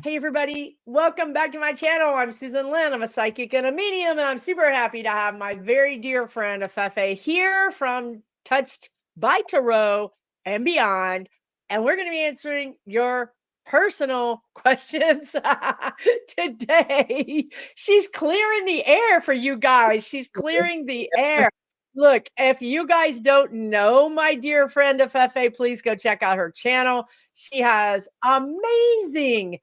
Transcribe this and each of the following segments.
Hey everybody, welcome back to my channel. I'm Susan Lynn. I'm a psychic and a medium, and I'm super happy to have my very dear friend Afefe here from Touched by Tarot and Beyond. And we're going to be answering your personal questions today. She's clearing the air for you guys. She's clearing the air. Look, if you guys don't know my dear friend Afefe, please go check out her channel. She has amazing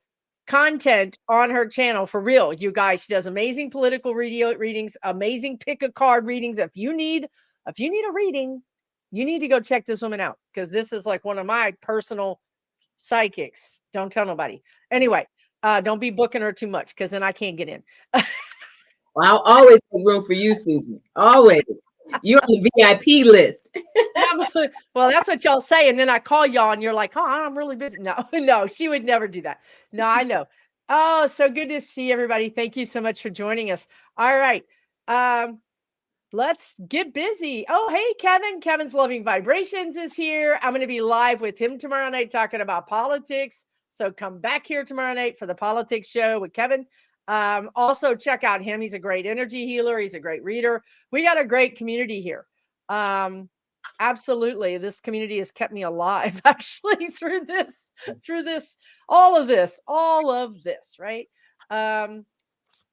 content on her channel for real, you guys. She does amazing political readings, amazing pick a card readings. If you need a reading, you need to go check this woman out, because this is like one of my personal psychics. Don't tell nobody. Anyway, don't be booking her too much, because then I can't get in. Well, I'll always make room for you, Susan. Always. You're on the VIP list. Yeah, well, that's what y'all say, and then I call y'all, and you're like, "Oh, I'm really busy." No, no, she would never do that. No, I know. Oh, so good to see everybody. Thank you so much for joining us. All right, um, let's get busy. Oh, hey, Kevin. Kevin's Loving Vibrations is here. I'm going to be live with him tomorrow night talking about politics. So come back here tomorrow night for the politics show with Kevin. Also, check out him. He's a great energy healer. He's a great reader. We got a great community here. Um, Absolutely. This community has kept me alive actually through this, all of this, right? Um,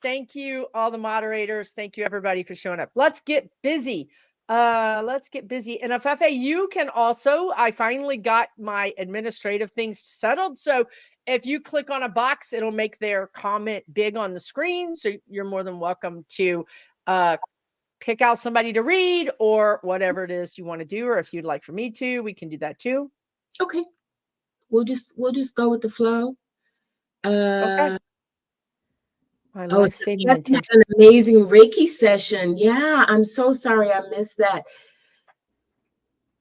Thank you, all the moderators. Thank you, everybody, for showing up. Let's get busy. Let's get busy. And Afefe, you can also, I finally got my administrative things settled. So if you click on a box, it'll make their comment big on the screen. So you're more than welcome to pick out somebody to read, or whatever it is you want to do. Or if you'd like for me to, we can do that too. Okay. We'll just go with the flow. Okay. Uh My oh, it says life-saving Kevin had intention. an amazing Reiki session. Yeah, I'm so sorry I missed that.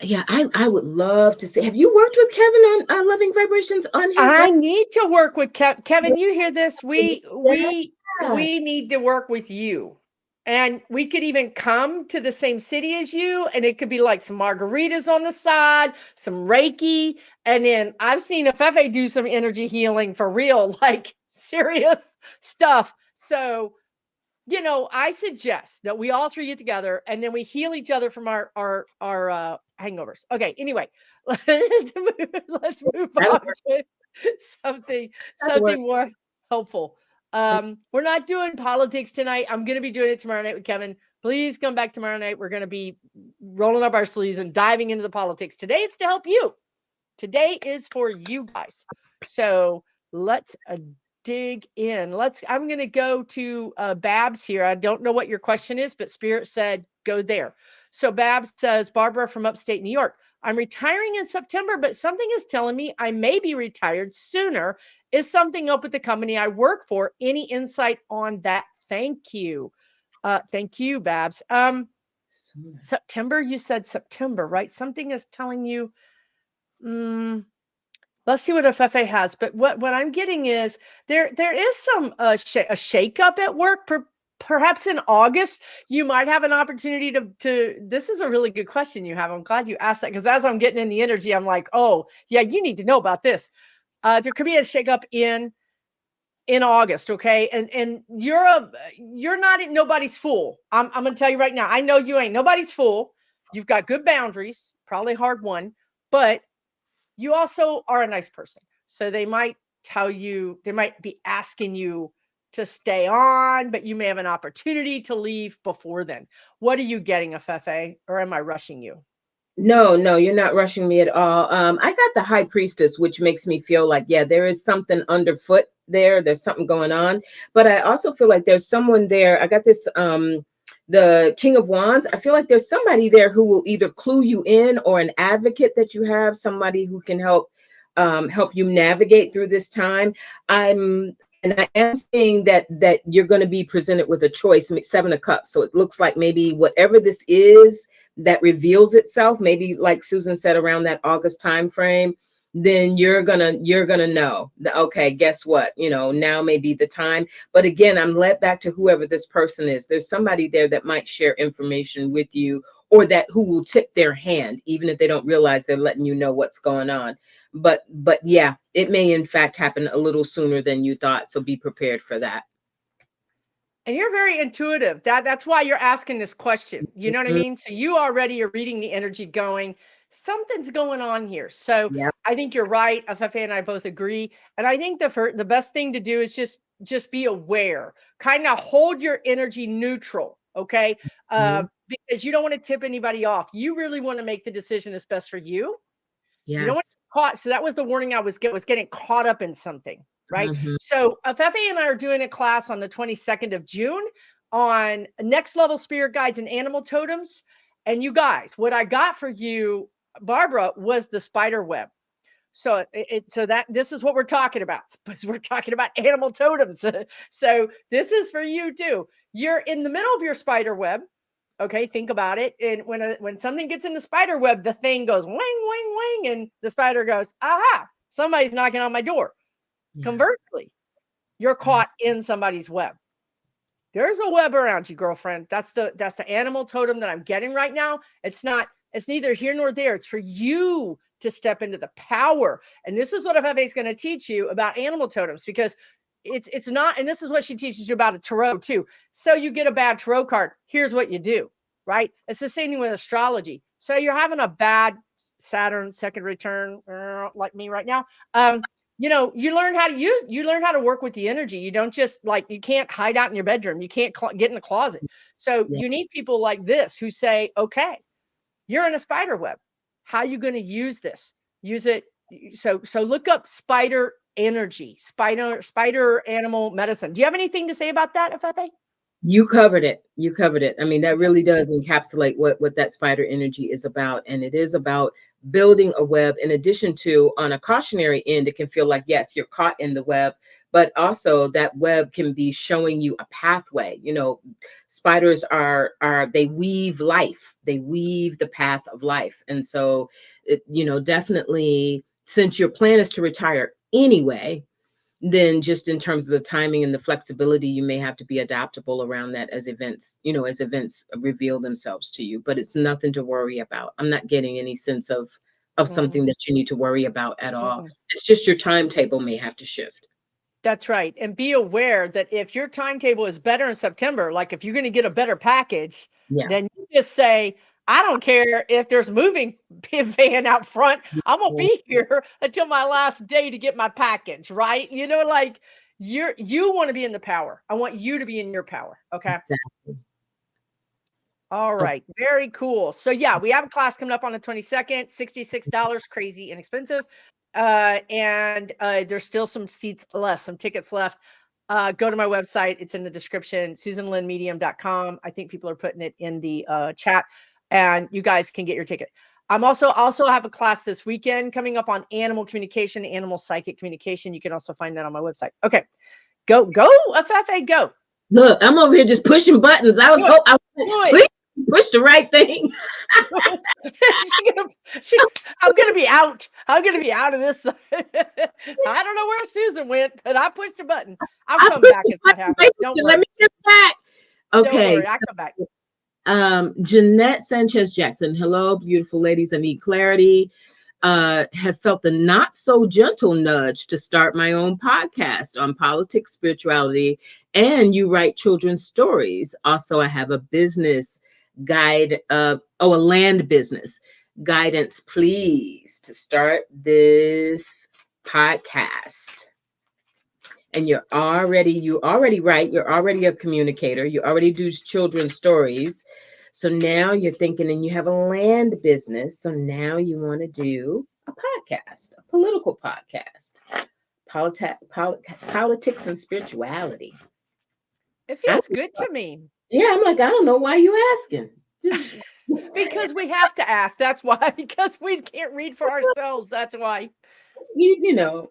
Yeah, I would love to see. Have you worked with Kevin on Loving Vibrations on his I need to work with Kevin. You hear this? We we yeah. we need to work with you. And we could even come to the same city as you, and it could be like some margaritas on the side, some Reiki, and then I've seen Afefe do some energy healing for real, like serious stuff. So, I suggest that we all three get together, and then we heal each other from our hangovers. Okay, anyway, let's move That'll on work. to something That'll work. something more helpful. We're not doing politics tonight. I'm going to be doing it tomorrow night with Kevin. Please come back tomorrow night. We're going to be rolling up our sleeves and diving into the politics. Today it's to help you. Today is for you guys. So let's dig in. I'm going to go to Babs here. I don't know what your question is, but Spirit said go there. So Babs says, Barbara from upstate New York. I'm retiring in September, but something is telling me I may be retired sooner. Is something up with the company I work for? Any insight on that? Thank you. Thank you, Babs. September, you said September, right? Something is telling you. Mm, let's see what Afefe has. But what I'm getting is there is some a shakeup at work. Perhaps in August, you might have an opportunity to. This is a really good question you have. I'm glad you asked that, because as I'm getting in the energy, I'm like, oh yeah, you need to know about this. There could be a shakeup in August, okay? And you're not nobody's fool. I'm gonna tell you right now. I know you ain't nobody's fool. You've got good boundaries, probably hard one, but you also are a nice person. So they might they might be asking you to stay on, but you may have an opportunity to leave before then. What are you getting, Afefe? Or am I rushing you? No, you're not rushing me at all. I got the High Priestess, which makes me feel like, yeah, there is something underfoot there. There's something going on. But I also feel like there's someone there. I got this, the King of Wands. I feel like there's somebody there who will either clue you in, or an advocate that you have, somebody who can help you navigate through this time. And I am seeing that you're going to be presented with a choice, Seven of Cups. So it looks like maybe whatever this is that reveals itself, maybe like Susan said, around that August time frame, then you're gonna know that, okay, guess what, now may be the time. But again, I'm led back to whoever this person is. There's somebody there that might share information with you, or that who will tip their hand, even if they don't realize they're letting you know what's going on. But yeah, it may in fact happen a little sooner than you thought. So be prepared for that. And you're very intuitive. That's why you're asking this question. You know what I Mhm. mean? So you already are reading the energy going, something's going on here. So Yeah. I think you're right. Afefe and I both agree. And I think the best thing to do is just be aware. Kind of hold your energy neutral, okay? Mhm. Because you don't want to tip anybody off. You really want to make the decision that's best for you. You don't want to Yes. get caught. So that was the warning I was getting caught up in something, right? Mhm. So Afefe and I are doing a class on the 22nd of June on next level spirit guides and animal totems. And you guys, what I got for you, Barbara, was the spider web. So so that this is what we're talking about. We're talking about animal totems. So this is for you too. You're in the middle of your spider web. Okay, think about it. And when something gets in the spider web, the thing goes wing, wing, wing, and the spider goes, aha, somebody's knocking on my door. Yeah. Conversely, you're Yeah. caught in somebody's web. There's a web around you, girlfriend. That's the animal totem that I'm getting right now. It's neither here nor there. It's for you to step into the power. And this is what Afefe is going to teach you about animal totems, because it's not, and this is what she teaches you about a tarot too. So you get a bad tarot card. Here's what you do, right? It's the same thing with astrology. So you're having a bad Saturn second return, like me right now. You learn how to work with the energy. You don't just, like, you can't hide out in your bedroom. You can't get in the closet. So Yeah. you need people like this who say, okay, you're in a spider web. How are you going to use this? Use it. So look up spider energy, spider animal medicine. Do you have anything to say about that, Afefe? You covered it. You covered it. I mean, that Okay. really does encapsulate what that spider energy is about. And it is about building a web. In addition to, on a cautionary end, it can feel like, yes, you're caught in the web, but also that web can be showing you a pathway. Spiders they weave life. They weave the path of life. And so, definitely, since your plan is to retire anyway, then just in terms of the timing and the flexibility, you may have to be adaptable around that as events reveal themselves to you. But it's nothing to worry about. I'm not getting any sense of Mm, something that you need to worry about at all. mm-mm. It's just your timetable may have to shift. That's right. And be aware that if your timetable is better in September, like if you're going to get a better package, Yeah. then you just say, I don't care if there's a moving van out front. I'm going to Yeah, be here until my last day to get my package, right? Like you want to be in the power. I want you to be in your power. Okay. exactly. All Oh, right. Very cool. So yeah, we have a class coming up on the 22nd, $66, crazy inexpensive. And there's still some seats left, some tickets left. Go to my website. It's in the description, susanlynnmedium.com. I think people are putting it in the chat, and you guys can get your ticket. I'm also have a class this weekend coming up on animal communication, animal psychic communication. You can also find that on my website. Okay. Go, Afefe, go. look, I'm over here just pushing buttons. I was Do it. hope I Do it. please push the right thing. She gonna, she, I'm gonna be out. I'm gonna be out of this. I don't know where Susan went, but I pushed a button. I'll I come pushed back the if that button. Wait, happens. Don't let worry. me get back. Don't Okay. worry. I come back. Jeanette Sanchez Jackson. Hello, beautiful ladies. I need clarity. Have felt the not so gentle nudge to start my own podcast on politics, spirituality, and you write children's stories. Also, I have a business guide, a land business guidance, please, to start this podcast. And you already write, you're already a communicator, you already do children's stories. So now you're thinking, and you have a land business. So now you want to do a podcast, a political podcast, politics and spirituality. It I, feels good to me yeah, I'm like, I don't know why you asking. Just, because we have to ask. That's why. Because we can't read for ourselves. That's why. you know,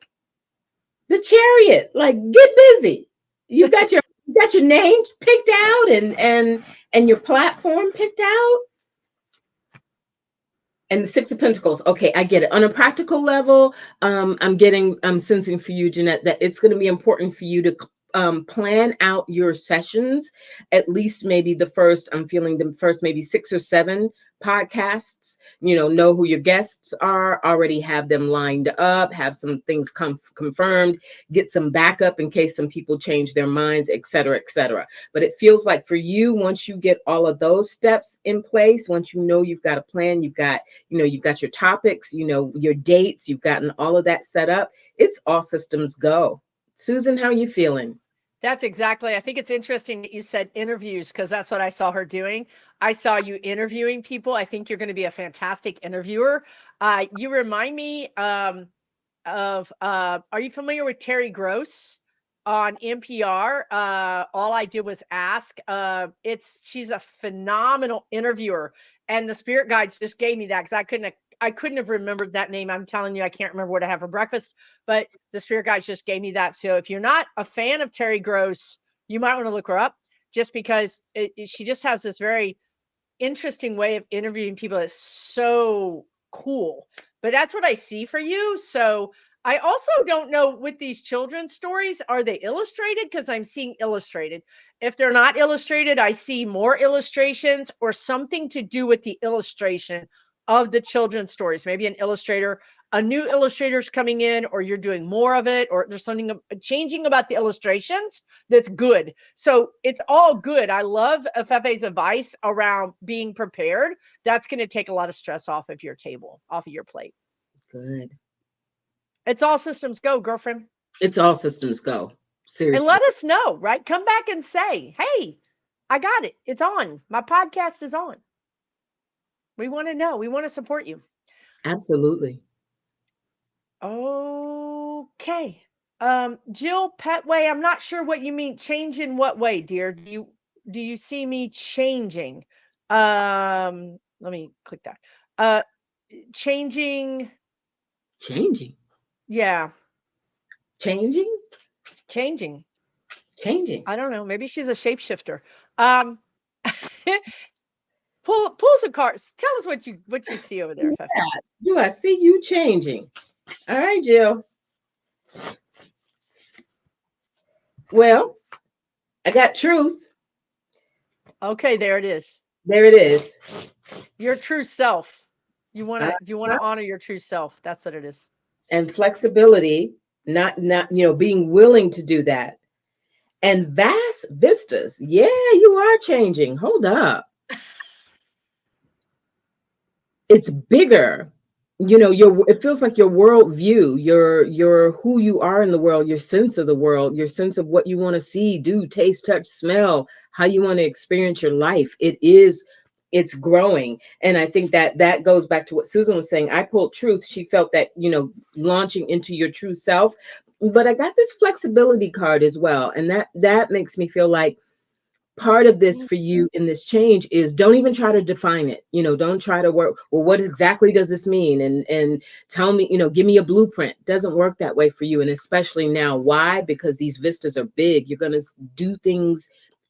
the chariot, like, get busy. You got your name picked out, and your platform picked out. And the Six of Pentacles. Okay, I get it. On a practical level, I'm sensing for you, Jeanette, that it's going to be important for you to plan out your sessions, at least maybe the first, I'm feeling the first maybe 6 or 7 podcasts, know who your guests are, already have them lined up, have some things confirmed, get some backup in case some people change their minds, et cetera, et cetera. But it feels like for you, once you get all of those steps in place, once you've got a plan, you've got your topics, your dates, you've gotten all of that set up, it's all systems go. Susan, how are you feeling? That's exactly. I think it's interesting that you said interviews because that's what I saw her doing. I saw you interviewing people. I think you're going to be a fantastic interviewer. You remind me are you familiar with Terry Gross on NPR? All I did was ask. She's a phenomenal interviewer, and the spirit guides just gave me that because I couldn't have remembered that name. I'm telling you, I can't remember what I have for breakfast, but the spirit guides just gave me that. So if you're not a fan of Terry Gross, you might want to look her up just because she just has this very interesting way of interviewing people that's so cool. But that's what I see for you. So I also don't know with these children's stories, are they illustrated? Because I'm seeing illustrated. If they're not illustrated, I see more illustrations or something to do with the illustration of the children's stories. Maybe a new illustrator's coming in, or you're doing more of it, or there's something changing about the illustrations that's good. So it's all good. I love Afefe's advice around being prepared. That's going to take a lot of stress off of your table, off of your plate. Good. It's all systems go, girlfriend. It's all systems go. And Seriously. let us know, right? Come back and say, hey, I got it. It's on. My podcast is on. We want to know. We want to support you. Absolutely. Okay. Jill Petway, I'm not sure what you mean. Change in what way, dear? Do you see me changing? Let me click that. Changing. Changing. Yeah, Changing. changing. Changing. I don't know. Maybe she's a shapeshifter. Um, pull some cards. Tell us what you see over there, Fefe. Do I see you changing? All right, Jill. Well, I got truth. Okay, there it is. There it is. Your true self. You Uh, wanna you wanna honor your true self. That's what it is. and flexibility, not being willing to do that. And vast vistas. Yeah, you are changing. Hold up. It's bigger. It feels like your worldview, your who you are in the world, your sense of the world, your sense of what you want to see, do, taste, touch, smell, how you want to experience your life. It's growing. And I think that goes back to what Susan was saying. I pulled truth. She felt that, launching into your true self. But I got this flexibility card as well. And that makes me feel like part of this for you in this change is don't even try to define it. Don't try to work, well, what exactly does this mean, and tell me, give me a blueprint. Doesn't work that way for you. And especially now. Why? Because these vistas are big. You're going to do things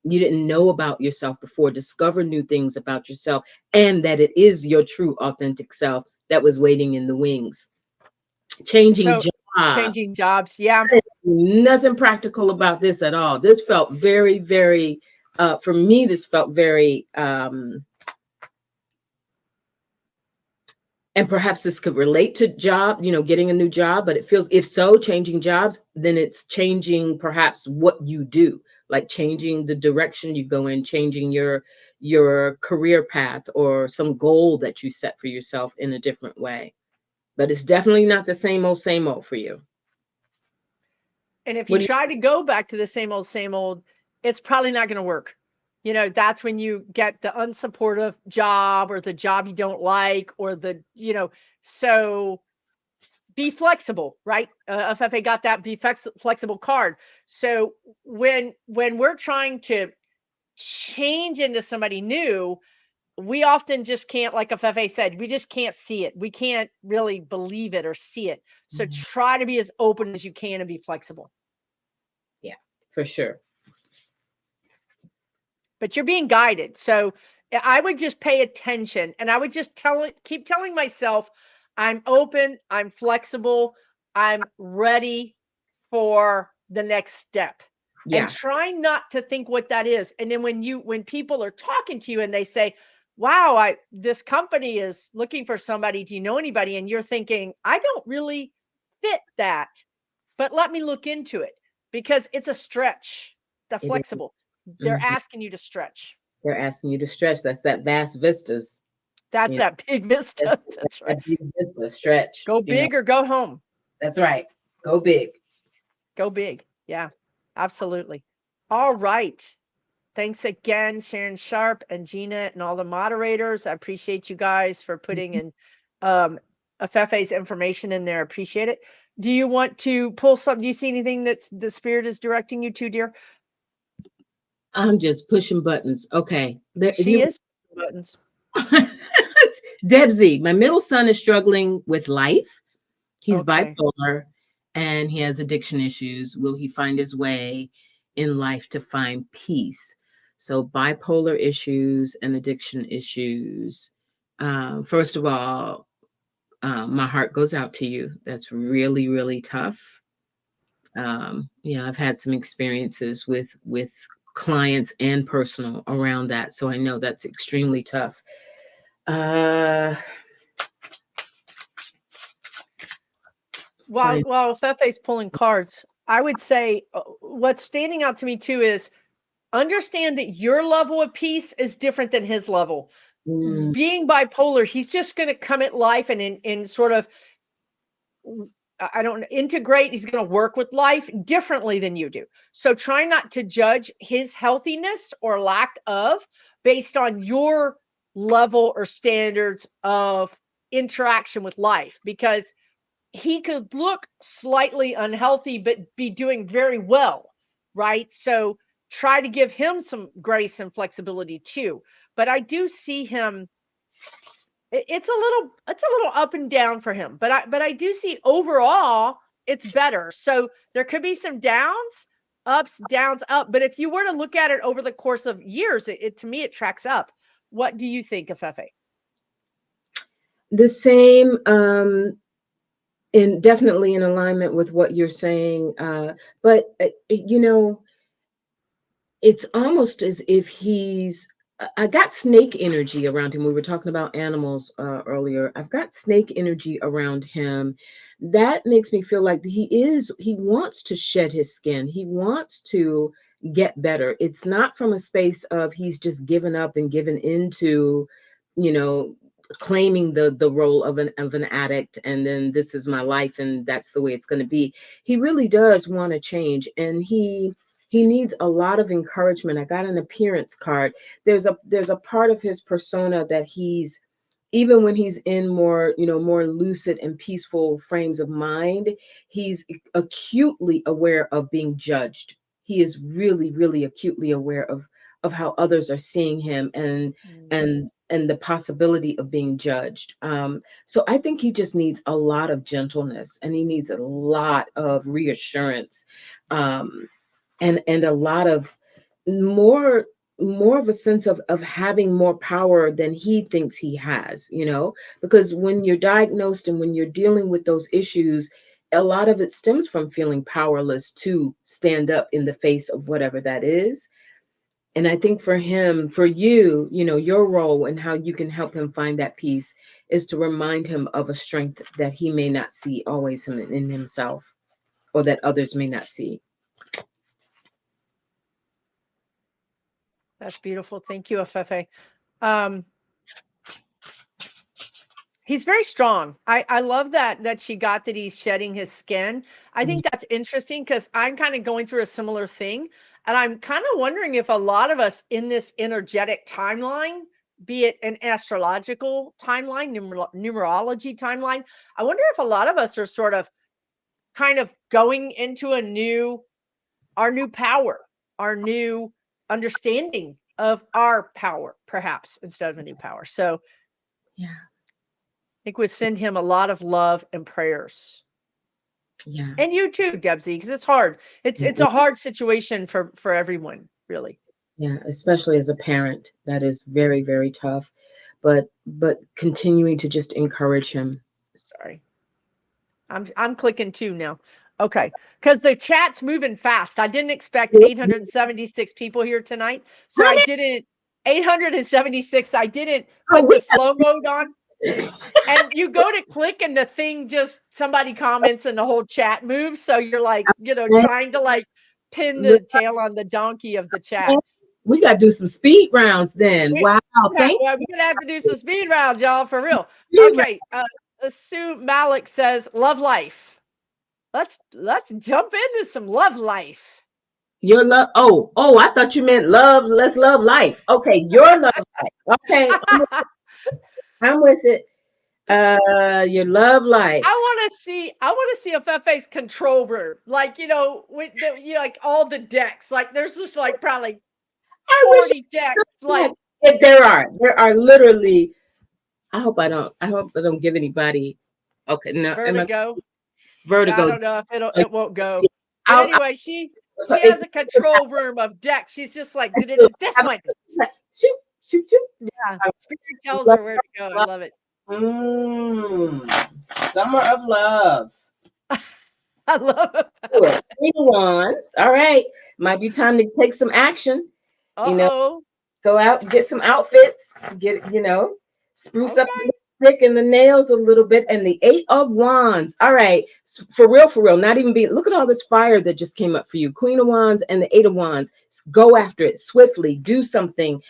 you didn't know about yourself before, discover new things about yourself, and that it is your true authentic self that was waiting in the wings. Changing So job. changing jobs. Yeah. Nothing practical about this at all. This felt very, very, for me, this felt very, and perhaps this could relate to job, getting a new job, but it feels, if so, changing jobs, then it's changing perhaps what you do, like changing the direction you go in, changing your career path or some goal that you set for yourself in a different way. But it's definitely not the same old for you. And if you What do try to go back to the same old, it's probably not going to work. That's when you get the unsupportive job or the job you don't like or so be flexible, right? FFA got that be flexible card. So when we're trying to change into somebody new, we often just can't, like FFA said, we just can't see it. We can't really believe it or see it. So you- try to be as open as you can and be flexible. Yeah, for sure. But you're being guided. So I would just pay attention and I would just keep telling myself, I'm open, I'm flexible, I'm ready for the next step. and Yeah. try not to think what that is. And then when people are talking to you and they say, wow, this company is looking for somebody, do you know anybody? And you're thinking, I don't really fit that, but let me look into it, because it's a stretch. The It is. flexible, they're Mhm. asking you to stretch. They're asking you to stretch. That's that vast vistas. That's You know, that big that's vista. That's right. that big vista stretch. Go You know, big or go home. that's right. Go big. Go big. Yeah, absolutely. All right. Thanks again, Sharon Sharp and Gina and all the moderators. I appreciate you guys for putting in Afefe's information in there. Appreciate it. Do you want to pull some? Do you see anything that's the spirit is directing you to, dear? I'm just pushing buttons. Okay. She is buttons. Debsy, my middle son is struggling with life. He's Okay. bipolar and he has addiction issues. Will he find his way in life to find peace? So, bipolar issues and addiction issues. First of all, my heart goes out to you. That's really, really tough. I've had some experiences with clients and personal around that, so I know that's extremely tough. Uh, While Fefe's pulling cards, I would say what's standing out to me too is understand that your level of peace is different than his level. mm, Being bipolar, he's just going to come at life and in sort of I don't integrate. He's going to work with life differently than you do. So try not to judge his healthiness or lack of based on your level or standards of interaction with life, because he could look slightly unhealthy but be doing very well, right? So try to give him some grace and flexibility too. But I do see him, it's a little up and down for him, but I do see overall it's better. So there could be some downs, ups, downs, up, but if you were to look at it over the course of years, it to me it tracks up. What do you think, Afefe? the same, and definitely in alignment with what you're saying. But it's almost as if I got snake energy around him. We were talking about animals earlier. I've got snake energy around him. That makes me feel like he wants to shed his skin. He wants to get better. It's not from a space of he's just given up and given into, you know, claiming the role of an addict, and then this is my life and that's the way it's going to be. He really does want to change, and he needs a lot of encouragement. I got an appearance card. There's a part of his persona that he's, even when he's in more lucid and peaceful frames of mind, he's acutely aware of being judged. He is really, really acutely aware of how others are seeing him, and the possibility of being judged. So I think he just needs a lot of gentleness, and he needs a lot of reassurance. And a lot of more more of a sense of having more power than he thinks he has, because when you're diagnosed and when you're dealing with those issues, a lot of it stems from feeling powerless to stand up in the face of whatever that is. And I think for him, for you, your role and how you can help him find that peace is to remind him of a strength that he may not see always in himself, or that others may not see. That's beautiful. Thank you, Afefe. Um, he's very strong. I love that she got that he's shedding his skin. I think that's interesting because I'm kind of going through a similar thing. And I'm kind of wondering if a lot of us in this energetic timeline, be it an astrological timeline, numerology timeline, I wonder if a lot of us are sort of kind of going into our new power, our new understanding of our power, perhaps instead of a new power. So Yeah. I think we send him a lot of love and prayers. Yeah. And you too, Debsy, because it's hard. It's a hard situation for everyone, really. Yeah, especially as a parent, that is very, very tough. But continuing to just encourage him. Sorry. I'm clicking too now. Okay. Because the chat's moving fast. I didn't expect How 876 people here tonight. So I many? didn't, 876, I didn't Oh, put we the slow mode on. And you go to click and the thing just, somebody comments and the whole chat moves. So you're like, got trying to like pin the tail on the donkey of the chat. we got to do some speed rounds then. We, Wow. yeah, Thank well, we're gonna have to do some speed round, y'all, for real. you. Okay, Sue Malik says, "Love life." Let's jump into some love life. Your love. Oh, I thought you meant love. Let's love life. Okay, your love life. Okay, I'm with it. Your love life. I want to see Afefe's control room, like with like all the decks. Like there's just like probably I wish 40 decks. I Like had. If there are literally. I hope I don't give anybody. Okay, no, am I vertigo. Yeah, I vertigo? don't know if it won't go. But I'll, anyway, she it's, has a control room of decks. She's just like, this one. shoot, shoot, shoot. Yeah, I spirit tells love, her where to go. I love it. summer of love. I love Do it. it. Queen of Wands. All right. Might be time to take some action. You know, Uh-oh. go out and get some outfits. Get, spruce up Okay. the lipstick and the nails a little bit. And the Eight of Wands. All right. For real, for real. Not even being, look at all this fire that just came up for you. Queen of Wands and the Eight of Wands. Go after it swiftly. Do something.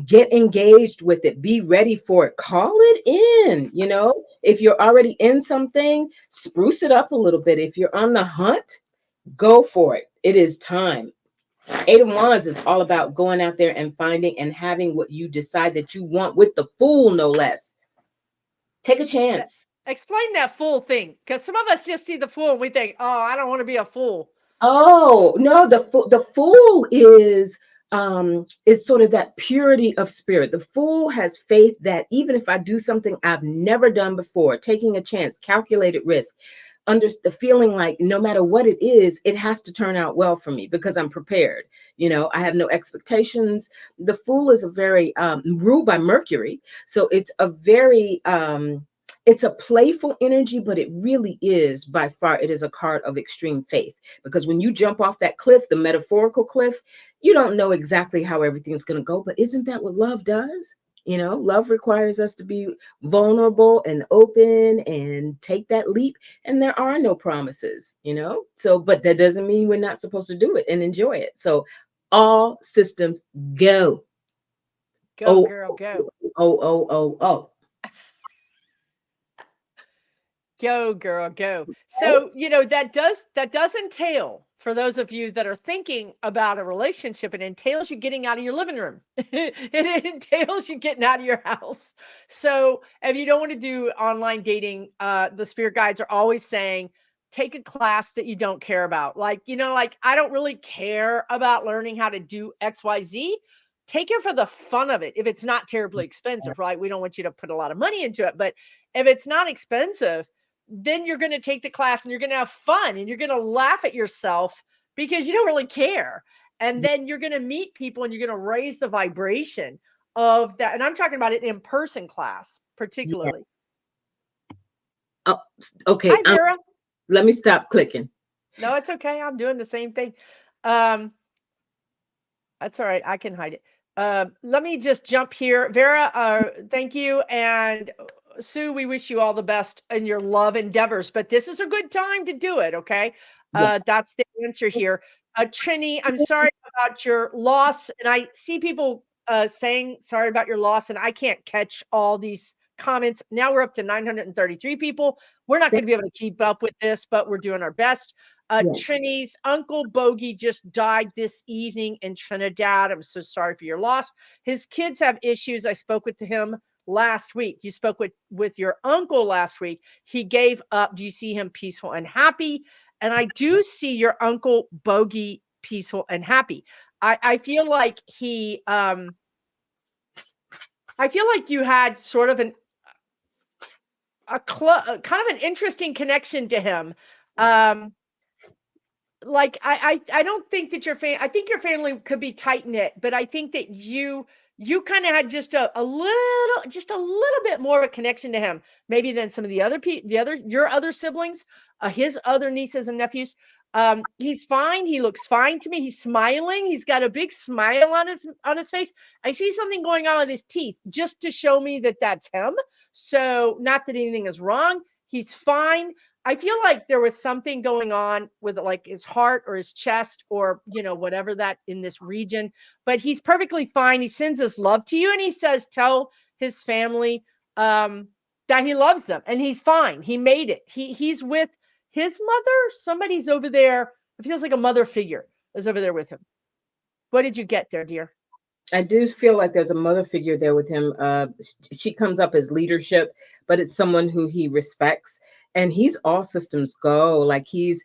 Get engaged with it, be ready for it, call it in. If you're already in something, spruce it up a little bit. If you're on the hunt, go for it. It is time. Eight of Wands is all about going out there and finding and having what you decide that you want, with the Fool no less. Take a That- chance. Explain that fool thing, because some of us just see the fool and we think, oh, I don't want to be a fool. Oh no, the Fool is sort of that purity of spirit. The Fool has faith that even if I do something I've never done before, taking a chance, calculated risk, under the feeling like no matter what it is, it has to turn out well for me because I'm prepared. I have no expectations. The Fool is a very ruled by Mercury, so it's a playful energy, but it really is by far, it is a card of extreme faith, because when you jump off that cliff, the metaphorical cliff, you don't know exactly how everything's going to go, but isn't that what love does? Love requires us to be vulnerable and open and take that leap, and there are no promises, so, but that doesn't mean we're not supposed to do it and enjoy it. So all systems go. Go, Oh, girl, go. oh. Go, girl, go. Okay. So, that does entail, for those of you that are thinking about a relationship, it entails you getting out of your living room. It entails you getting out of your house. So, if you don't want to do online dating, the spirit guides are always saying, take a class that you don't care about. Like, like I don't really care about learning how to do XYZ. Take it for the fun of it. If it's not terribly expensive, right? We don't want you to put a lot of money into it, but if it's not expensive, then you're going to take the class and you're going to have fun and you're going to laugh at yourself because you don't really care. And then you're going to meet people and you're going to raise the vibration of that. And I'm talking about it in person class, Yeah. particularly. Oh, okay. Hi, Vera. Let me stop clicking. No, it's okay. I'm doing the same thing. Um, that's all right. I can hide it. Let me just jump here. Vera, thank you. And Sue, we wish you all the best in your love endeavors, but this is a good time to do it. Okay. Yes. That's the answer here. Trini, I'm sorry about your loss. And I see people saying sorry about your loss, and I can't catch all these comments. Now we're up to 933 people. We're not going to be able to keep up with this, but we're doing our best. Yes. Trini's uncle Bogey just died this evening in Trinidad. I'm so sorry for your loss. His kids have issues. I spoke with him last week. You spoke with your uncle last week. He gave up. Do you see him peaceful and happy? And I do see your uncle Bogey peaceful and happy. I feel like I feel like you had sort of kind of an interesting connection to him. Um, like I don't think that I think your family could be tight knit, but I think that you kind of had just a little bit more of a connection to him, maybe than some of your other siblings, his other nieces and nephews. He's fine. He looks fine to me. He's smiling. He's got a big smile on his face. I see something going on with his teeth, just to show me that that's him. So, not that anything is wrong. He's fine. I feel like there was something going on with like his heart or his chest or whatever that in this region, but he's perfectly fine. He sends his love to you, and he says tell his family that he loves them, and he's fine. He made it. He's with his mother. Somebody's over there. It feels like a mother figure is over there with him. What did you get there, dear? I do feel like there's a mother figure there with him. She comes up as leadership, but it's someone who he respects, and he's all systems go. Like he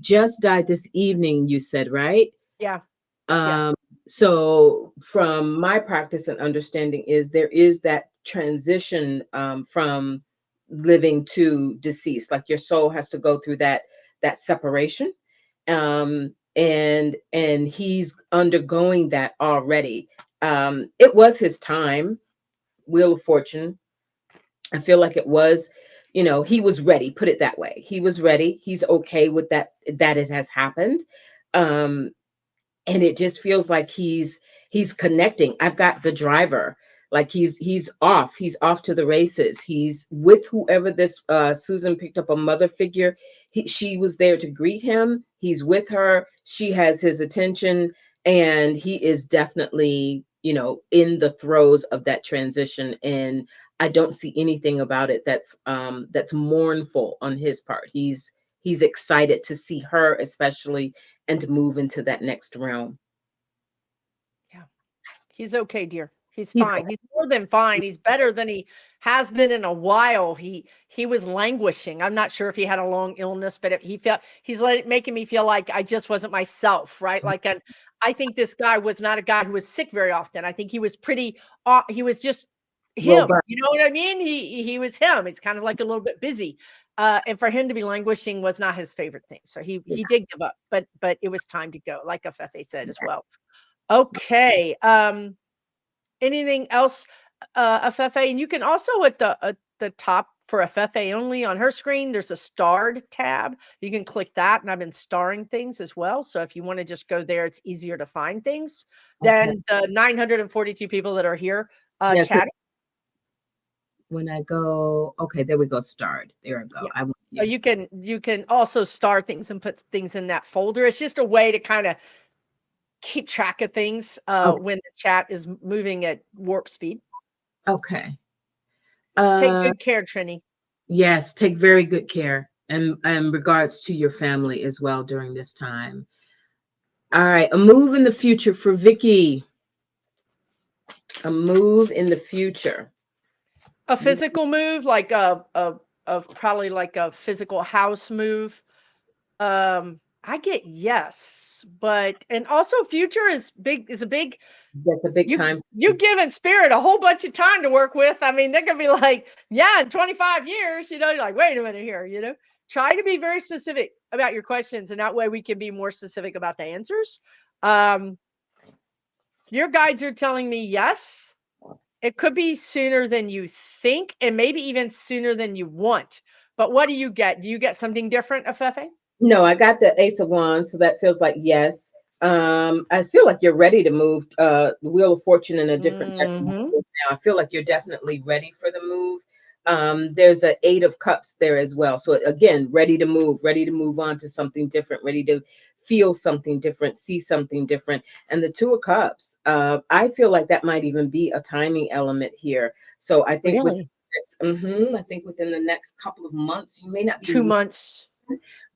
just died this evening, you said, right? Yeah. Yeah. Um, so from my practice and understanding is there is that transition from living to deceased. Like your soul has to go through that separation. And he's undergoing that already. It was his time. Wheel of Fortune. I feel like it was, he was ready, put it that way. He was ready. He's okay with that it has happened. Um, and it just feels like he's connecting. I've got the driver, like he's off to the races. He's with whoever this Susan picked up a mother figure. She was there to greet him. He's with her. She has his attention, and he is definitely in the throes of that transition. And I don't see anything about it that's mournful on his part. He's excited to see her, especially, and to move into that next realm. Yeah. He's okay, dear. He's He's fine. He's more than fine. He's better than he has been in a while. He was languishing. I'm not sure if he had a long illness, but making me feel like I just wasn't myself, right? Like, and I think this guy was not a guy who was sick very often. I think he was he was just him. robust. You know what I mean? He was him. It's kind of like a little bit busy. And for him to be languishing was not his favorite thing. So he did give up, but it was time to go, like Afefe said as well. Okay. Anything else, Afefe? And you can also at the top for Afefe only on her screen, there's a starred tab. You can click that, and I've been starring things as well. So if you want to just go there, it's easier to find things Okay. than the 942 people that are here Yeah. 'Cause chatting. when I go, okay, there we go. Starred. There I go. Yeah. I'm with So you. you can also star things and put things in that folder. It's just a way to kind of keep track of things Okay. when the chat is moving at warp speed. Okay. Take Uh, good care, Trini. yes. Take very good care, and regards to your family as well during this time. All right. A move in the future for Vicky. A move in the future. A physical move, like a probably like a physical house move. I get yes, but and also future is a big That's a big you time. you giving spirit a whole bunch of time to work with. I mean, they're gonna be like, yeah, in 25 years, you're like, wait a minute here. Try to be very specific about your questions, and that way we can be more specific about the answers. Um, your guides are telling me yes. It could be sooner than you think, and maybe even sooner than you want. But what do you get? Do you get something different, Afefe? No, I got the Ace of Wands, so that feels like yes. I feel like you're ready to move the Wheel of Fortune in a different direction Hmm. now. I feel like you're definitely ready for the move. There's an Eight of Cups there as well. So again, ready to move on to something different, ready to feel something different, see something different. And the Two of Cups, I feel like that might even be a timing element here. So I think Really? I think within the next couple of months, you may not be, 2 months.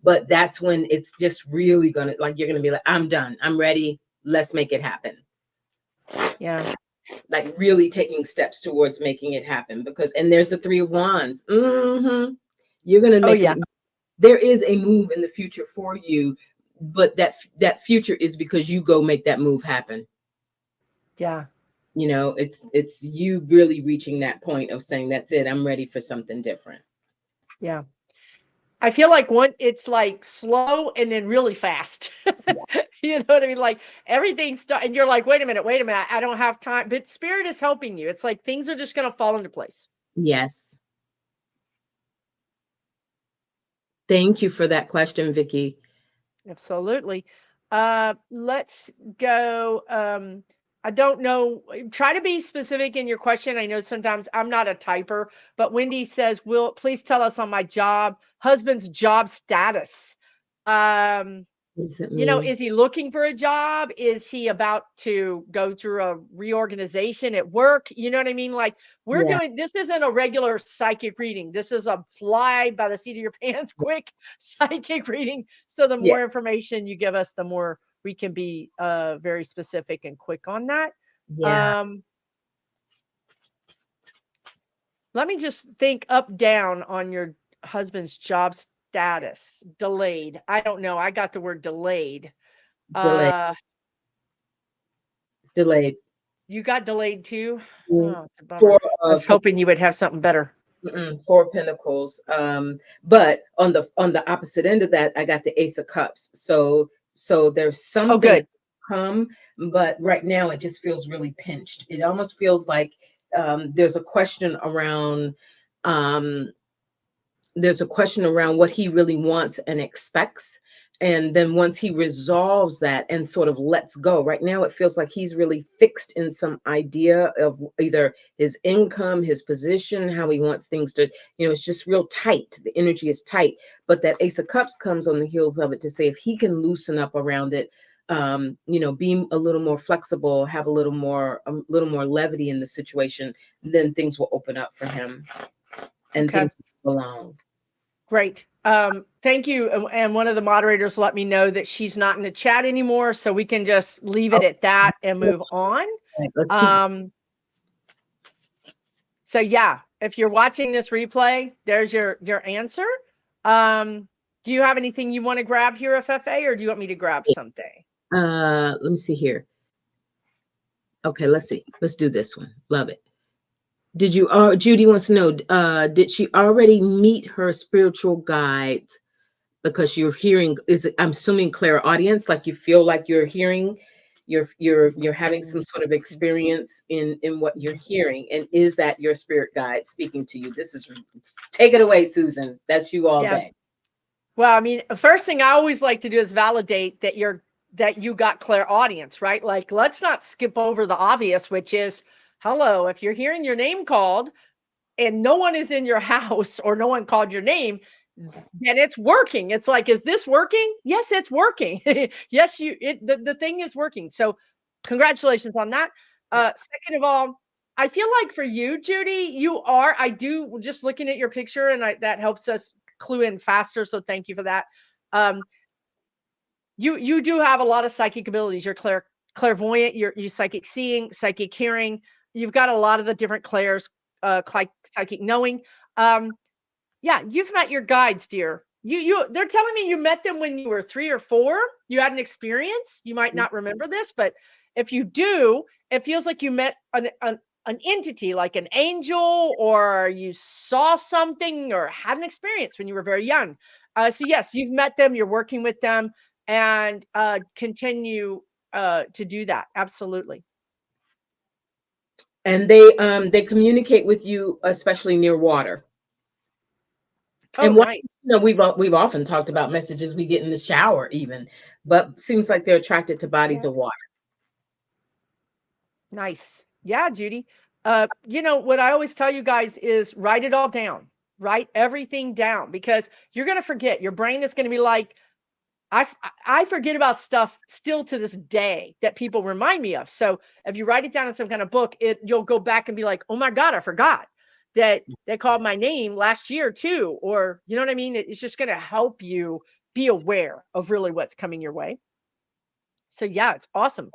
but that's when it's just really gonna, like, you're gonna be like, I'm done, I'm ready, let's make it happen. Yeah. Like really taking steps towards making it happen, because and there's the Three of Wands. You're gonna Oh make yeah. it. There is a move in the future for you, but that future is because you go make that move happen. Yeah. It's you really reaching that point of saying, that's it, I'm ready for something different. Yeah. I feel like it's like slow and then really fast. You know what I mean? Like everything's done, and you're like, wait a minute, I don't have time. But spirit is helping you. It's like things are just gonna fall into place. Yes. Thank you for that question, Vicky. Absolutely. Let's go. I don't know. Try to be specific in your question. I know sometimes I'm not a typer, but Wendy says, "Will please tell us on my husband's job status." Um, What does it mean? Is he looking for a job? Is he about to go through a reorganization at work? You know what I mean? Like Yeah. this isn't a regular psychic reading. This is a fly by the seat of your pants quick psychic reading. So the Yeah. more information you give us, the more we can be very specific and quick on that. Yeah. Um, Let me just think up down on your husband's job status. Delayed. I don't know. I got the word delayed. Delayed. Uh Delayed. You got delayed too? Mm, Oh, it's a Four bummer. I was hoping you would have something better. Four Pentacles. But on the opposite end of that, I got the Ace of Cups. So there's Oh, something good. come, but right now it just feels really pinched. It almost feels like there's a question around um, what he really wants and expects. And then once he resolves that and sort of lets go, right now it feels like he's really fixed in some idea of either his income, his position, how he wants things to, it's just real tight. The energy is tight. But that Ace of Cups comes on the heels of it to say if he can loosen up around it, be a little more flexible, have a little more levity in the situation, then things will open up for him and Okay, things will belong. great. Thank you. And one of the moderators let me know that she's not in the chat anymore, so we can just leave it at that and move on. Right, let's keep. Um, so yeah, if you're watching this replay, there's your answer. Do you have anything you want to grab here, FFA, or do you want me to grab something? Let me see here. Okay, let's see. Let's do this one. Love it. Judy wants to know, did she already meet her spiritual guides? Because you're hearing, I'm assuming clairaudience, like you feel like you're hearing, you're having some sort of experience in what you're hearing. And is that your spirit guide speaking to you? Take it away, Susan. That's you all Yeah. day. Well, I mean, first thing I always like to do is validate that you got clairaudience, right? Like, let's not skip over the obvious, which is, hello, if you're hearing your name called and no one is in your house or no one called your name, then it's working. It's like, is this working? Yes, it's working. Yes, the thing is working. So congratulations on that. Second of all, I feel like for you, Judy, I do just looking at your picture and that helps us clue in faster. So thank you for that. Um, you do have a lot of psychic abilities. You're clairvoyant, you psychic seeing, psychic hearing. You've got a lot of the different clairs, psychic knowing. Um, yeah, you've met your guides, dear. They're telling me you met them when you were 3 or 4. You had an experience. You might not remember this, but if you do, it feels like you met an entity like an angel, or you saw something or had an experience when you were very young. So yes, you've met them, you're working with them, and continue to do that. Absolutely. And they communicate with you, especially near water. Oh, And what nice. we've often talked about messages we get in the shower, even, but seems like they're attracted to bodies Yeah. of water. Nice. Yeah, Judy. What I always tell you guys is write it all down. Write everything down because you're going to forget. Your brain is going to be like, I forget about stuff still to this day that people remind me of. So if you write it down in some kind of book, you'll go back and be like, oh my God, I forgot that they called my name last year too. Or, you know what I mean? It's just going to help you be aware of really what's coming your way. So yeah, it's awesome.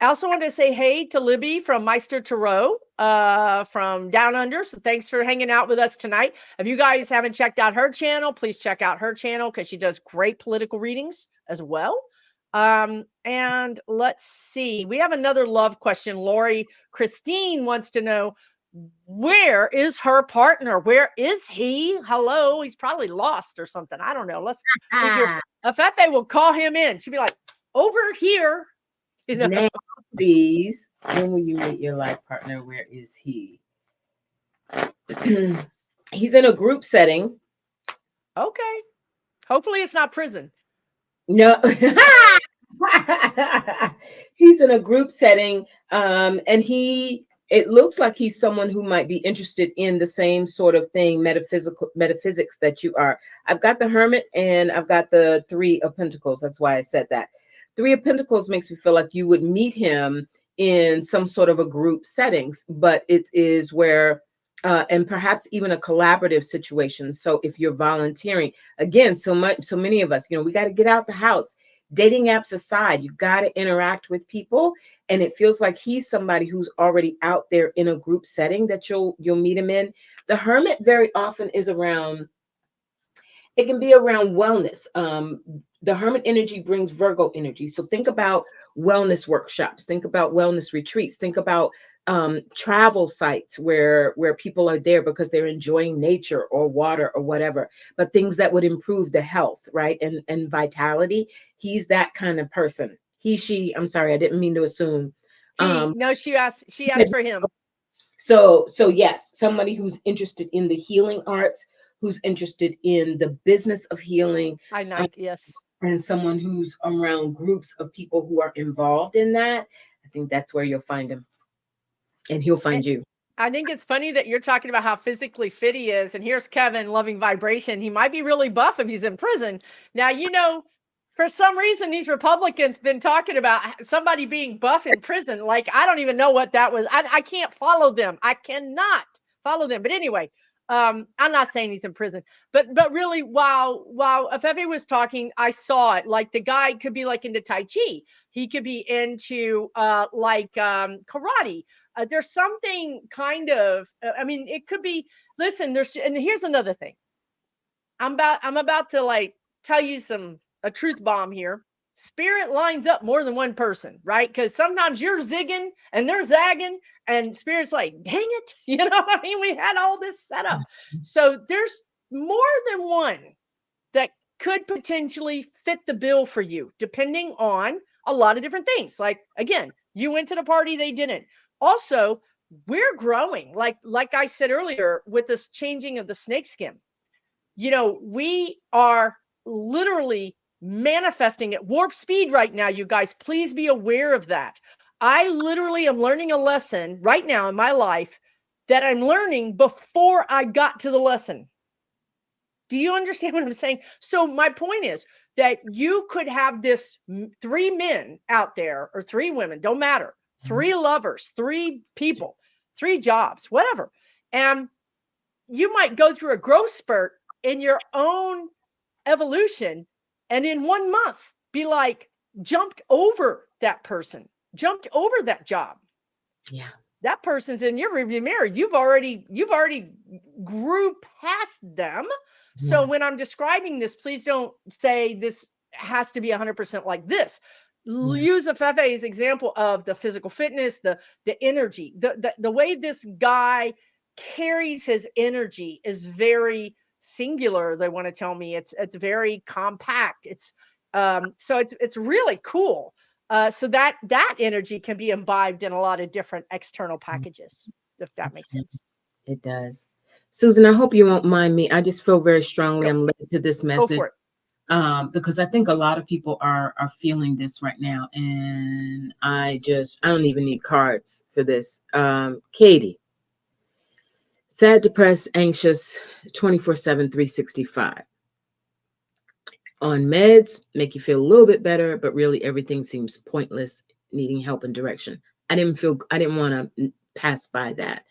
I also wanted to say hey to Libby from Meister Tarot from Down Under. So thanks for hanging out with us tonight. If you guys haven't checked out her channel, please check out her channel because she does great political readings as well. And let's see. We have another love question. Lori Christine wants to know, Where is her partner? Where is he? Hello, he's probably lost or something. I don't know. Let's figure. Afefe will call him in. She'll be like, over here, you know. Now, please, when will you meet your life partner? Where is he? He's in a group setting. Okay. Hopefully it's not prison. No. He's in a group setting, and it looks like he's someone who might be interested in the same sort of thing, metaphysics that you are. I've got the Hermit and I've got the Three of Pentacles. That's why I said that. Three of Pentacles makes me feel like you would meet him in some sort of a group settings, but it is where and perhaps even a collaborative situation. So if you're volunteering, again, so many of us, we got to get out the house. Dating apps aside, you got to interact with people, and it feels like he's somebody who's already out there in a group setting that you'll meet him in. The Hermit very often is around. It can be around wellness. The Hermit energy brings Virgo energy. So think about wellness workshops, think about wellness retreats, think about travel sites where people are there because they're enjoying nature or water or whatever, but things that would improve the health, right? And vitality. He's that kind of person. I'm sorry, I didn't mean to assume. No, she asked for him. So yes, somebody who's interested in the healing arts, who's interested in the business of healing, Yes. and someone who's around groups of people who are involved in that. I think that's where you'll find him, and he'll find you. I think it's funny that you're talking about how physically fit he is. And here's Kevin, loving vibration. He might be really buff if he's in prison. Now, for some reason, these Republicans been talking about somebody being buff in prison. Like, I don't even know what that was. I can't follow them. I cannot follow them. But anyway, I'm not saying he's in prison, but really, while Afefe was talking, I saw it. Like, the guy could be like into Tai Chi. He could be into karate. There's something kind of, I mean, it could be, listen, and here's another thing. I'm about to like tell you a truth bomb here. Spirit lines up more than one person, right? Because sometimes you're zigging and they're zagging, and Spirit's like, dang it. I mean, we had all this set up. So there's more than one that could potentially fit the bill for you, depending on a lot of different things. Like, again, you went to the party, they didn't. Also, we're growing. Like I said earlier, with this changing of the snakeskin, we are literally manifesting at warp speed right now, you guys. Please be aware of that. I literally am learning a lesson right now in my life that I'm learning before I got to the lesson. Do you understand what I'm saying? So my point is that you could have this 3 men out there, or 3 women, don't matter, 3 lovers, 3 people, 3 jobs, whatever. And you might go through a growth spurt in your own evolution, and in 1 month be like, jumped over that person, jumped over that job. Yeah. That person's in your rearview mirror. You've already grew past them. So when I'm describing this, please don't say this has to be 100% like this. Use Afefe's example of the physical fitness, the energy, the way this guy carries his energy is very singular. They want to tell me it's very compact. So it's really cool. So that energy can be imbibed in a lot of different external packages, if that makes sense. It does. Susan, I hope you won't mind me. I just feel very strongly I'm led to this message. Go for it. Because I think a lot of people are feeling this right now, and I don't even need cards for this. Katie, sad, depressed, anxious, 24/7, 365. On meds, make you feel a little bit better, but really everything seems pointless, needing help and direction. I didn't want to pass by that.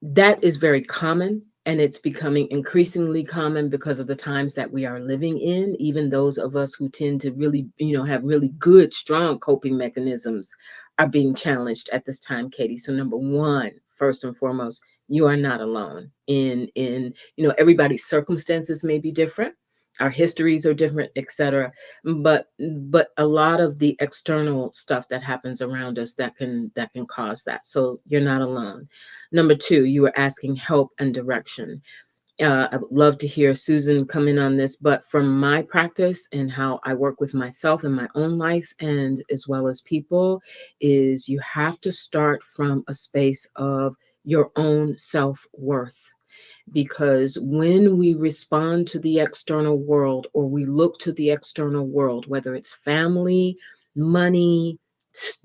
That is very common, and it's becoming increasingly common because of the times that we are living in. Even those of us who tend to really, have really good, strong coping mechanisms are being challenged at this time, Katie. So number one, first and foremost, you are not alone in everybody's circumstances may be different. our histories are different, etc. But a lot of the external stuff that happens around us that can cause that. So you're not alone. Number two, you were asking help and direction. I would love to hear Susan come in on this, but from my practice and how I work with myself in my own life and as well as people, is you have to start from a space of your own self-worth. Because when we respond to the external world or we look to the external world, whether it's family, money,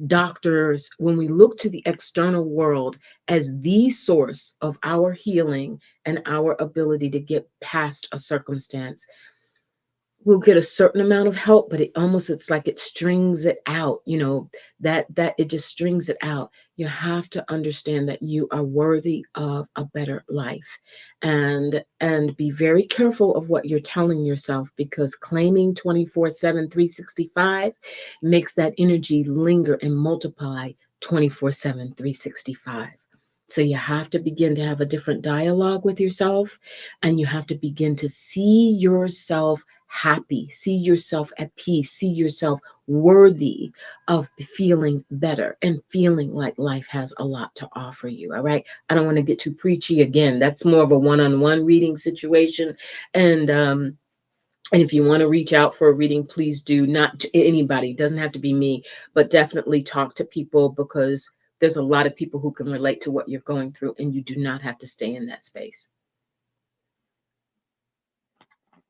doctors, when we look to the external world as the source of our healing and our ability to get past a circumstance, we'll get a certain amount of help, but it's like it strings it out, that it just strings it out. You have to understand that you are worthy of a better life, and be very careful of what you're telling yourself, because claiming 24/7 365 makes that energy linger and multiply 24/7 365. So you have to begin to have a different dialogue with yourself, and you have to begin to see yourself happy, see yourself at peace, see yourself worthy of feeling better and feeling like life has a lot to offer you. All right. I don't want to get too preachy again. That's more of a one-on-one reading situation. And if you want to reach out for a reading, please do. Not to anybody, it doesn't have to be me, but definitely talk to people, because there's a lot of people who can relate to what you're going through, and you do not have to stay in that space.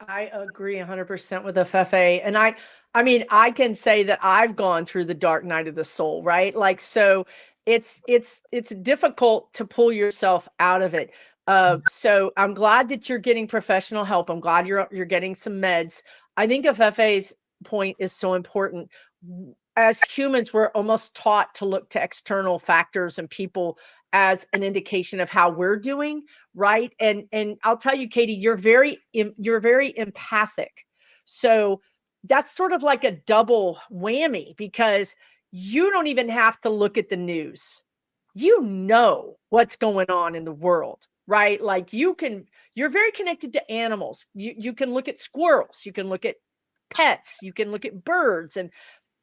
I agree 100% with Afefe. And I mean, I can say that I've gone through the dark night of the soul, right? Like, so it's difficult to pull yourself out of it. So I'm glad that you're getting professional help. I'm glad you're getting some meds. I think Afefe's point is so important. As humans, we're almost taught to look to external factors and people as an indication of how we're doing, right? And I'll tell you, Katie, you're very empathic. So that's sort of like a double whammy, because you don't even have to look at the news. You know what's going on in the world, right? Like you're very connected to animals. You can look at squirrels, you can look at pets, you can look at birds, and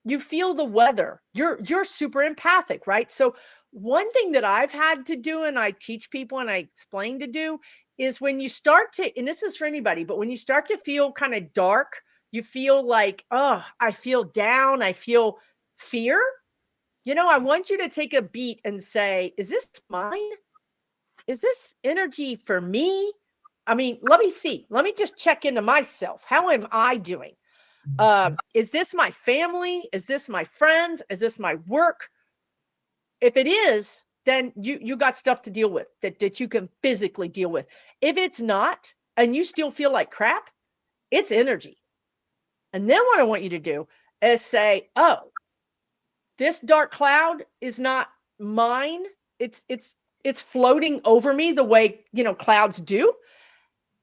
you feel the weather. You're super empathic, right? So one thing that I've had to do, and I teach people and I explain to do, is when you start to, and this is for anybody, but when you start to feel kind of dark, you feel like, oh, I feel down, I feel fear. I want you to take a beat and say, is this mine? Is this energy for me? I mean, let me see. Let me just check into myself. How am I doing? Is this my family? Is this my friends? Is this my work? If it is, then you got stuff to deal with that you can physically deal with. If it's not, and you still feel like crap, it's energy. And then what I want you to do is say, oh, this dark cloud is not mine. It's floating over me the way, clouds do.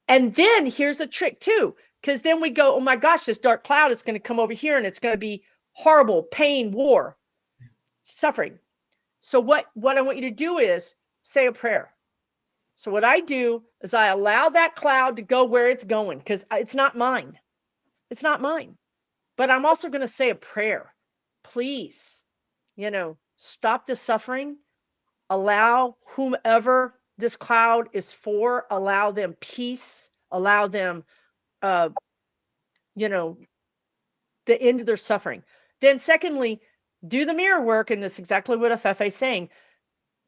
And then here's a trick too, because then we go, oh my gosh, this dark cloud is going to come over here and it's going to be horrible, pain, war, suffering. So what I want you to do is say a prayer. So what I do is I allow that cloud to go where it's going, because it's not mine. It's not mine. But I'm also going to say a prayer. Please, stop the suffering. Allow whomever this cloud is for, allow them peace, allow them uh, you know, the end of their suffering. Then, secondly, do the mirror work. And that's exactly what Afefe is saying.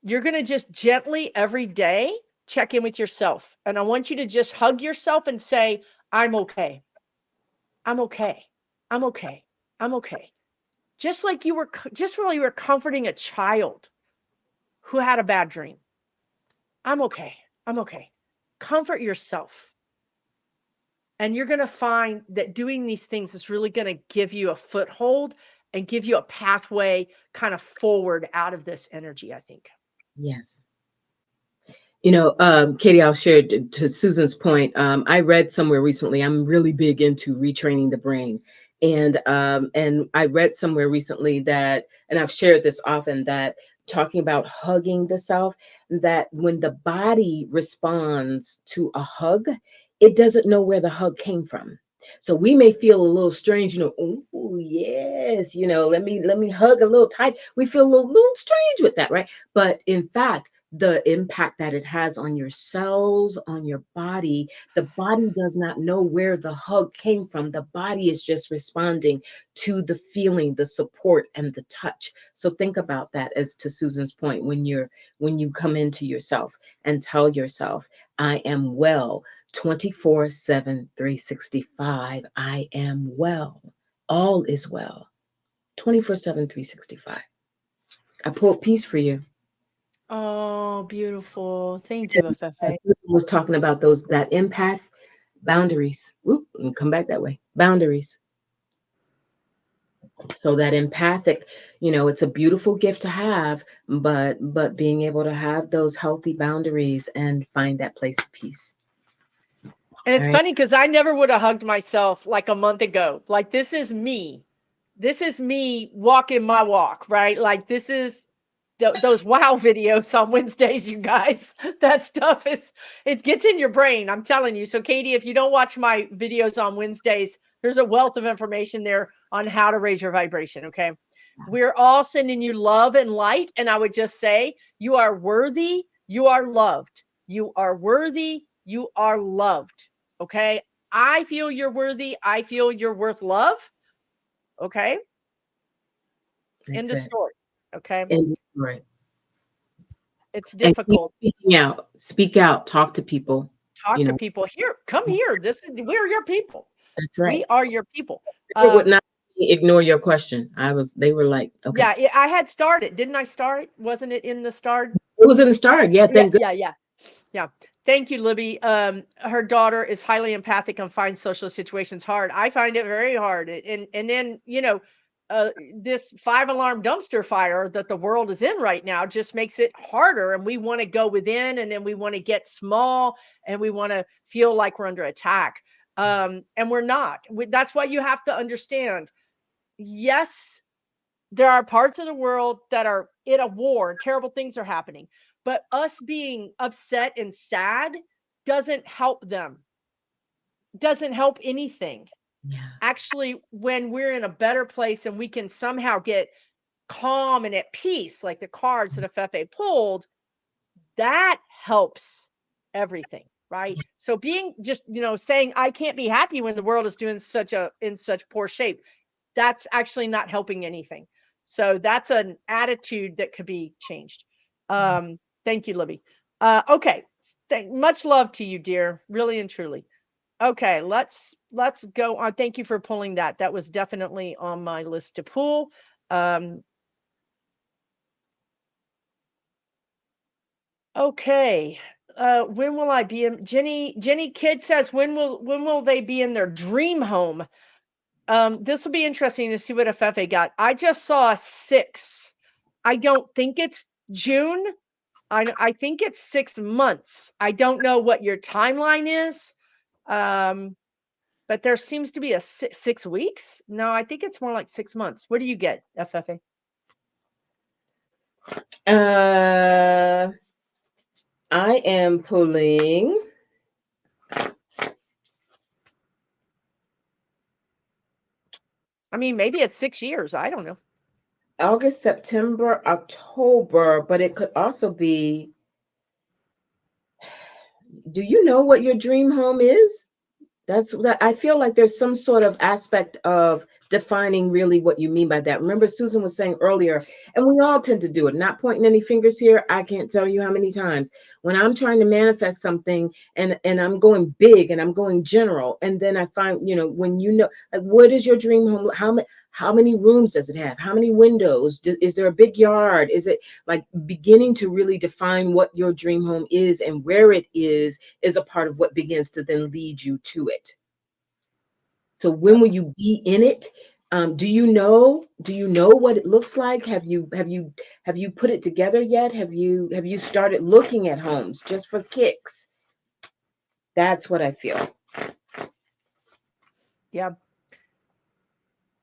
You're going to just gently every day check in with yourself. And I want you to just hug yourself and say, I'm okay. I'm okay. I'm okay. I'm okay. Just like just while you were comforting a child who had a bad dream. I'm okay. I'm okay. Comfort yourself. And you're going to find that doing these things is really going to give you a foothold and give you a pathway kind of forward out of this energy, I think. Yes. Katie, I'll share to Susan's point. I read somewhere recently, I'm really big into retraining the brain. And I read somewhere recently that, and I've shared this often, that talking about hugging the self, that when the body responds to a hug, it doesn't know where the hug came from. So we may feel a little strange, oh yes, let me hug a little tight. We feel a little strange with that, right? But in fact, the impact that it has on your cells, on your body, the body does not know where the hug came from. The body is just responding to the feeling, the support, and the touch. So think about that, as to Susan's point, when you come into yourself and tell yourself, I am well 24/7, 365. I am well. All is well. 24/7, 365. I pulled peace for you. Oh, beautiful. Thank you, Afefe. Susan was talking about that empath boundaries. Oop, and come back that way. Boundaries. So that empathic, it's a beautiful gift to have, but being able to have those healthy boundaries and find that place of peace. And All it's right. funny because I never would have hugged myself like a month ago. Like, this is me. This is me walking my walk, right? Like, this is those wow videos on Wednesdays, you guys. That stuff it gets in your brain. I'm telling you. So, Katie, if you don't watch my videos on Wednesdays, there's a wealth of information there on how to raise your vibration. Okay. We're all sending you love and light. And I would just say, you are worthy. You are loved. You are worthy. You are loved. Okay. I feel you're worthy. I feel you're worth love. Okay. End That's of it. story. Okay. And right. It's And keep difficult. speaking out. Speak out. Talk to people. Talk You to know, people here. Come here. We're your people. that's We right. are your people. They would not ignore your question. They were like, okay. Yeah, I had started. Didn't I start? Wasn't it in the start? It was in the start. Yeah, Yeah, thank goodness. yeah, yeah. Yeah. Thank you, Libby. Her daughter is highly empathic and finds social situations hard. I find it very hard. And then, this 5 alarm dumpster fire that the world is in right now just makes it harder. And we want to go within, and then we want to get small, and we want to feel like we're under attack. And we're not. That's why you have to understand. Yes, there are parts of the world that are in a war and terrible things are happening. But us being upset and sad doesn't help them, doesn't help anything. Yeah. Actually, when we're in a better place and we can somehow get calm and at peace, like the cards that Afefe pulled, that helps everything, right? So being just, saying I can't be happy when the world is doing in such poor shape, that's actually not helping anything. So that's an attitude that could be changed. Thank you, Libby. Okay. Much love to you, dear. Really and truly. Okay, let's go on. Thank you for pulling that. That was definitely on my list to pull. Um, okay. When will I be in Jenny Kid says when will they be in their dream home? This will be interesting to see what Afefe got. I just saw a 6. I don't think it's June. I think it's 6 months. I don't know what your timeline is. But there seems to be a 6 weeks. No, I think it's more like 6 months. What do you get, Afefe? Uh, I am pulling. I mean, maybe it's 6 years. I don't know. August, September, October, but it could also be. Do you know what your dream home is? That's that. I feel like there's some sort of aspect of defining really what you mean by that. Remember, Susan was saying earlier, and we all tend to do it, not pointing any fingers here. I can't tell you how many times when I'm trying to manifest something and I'm going big and I'm going general, and then I find, when like, what is your dream home? How many rooms does it have? How many windows? Is there a big yard? Is it like beginning to really define what your dream home is and where it is a part of what begins to then lead you to it. So when Yep. will you be in it? Do you know what it looks like? Have you put it together yet? Have you started looking at homes just for kicks? That's what I feel. Yeah.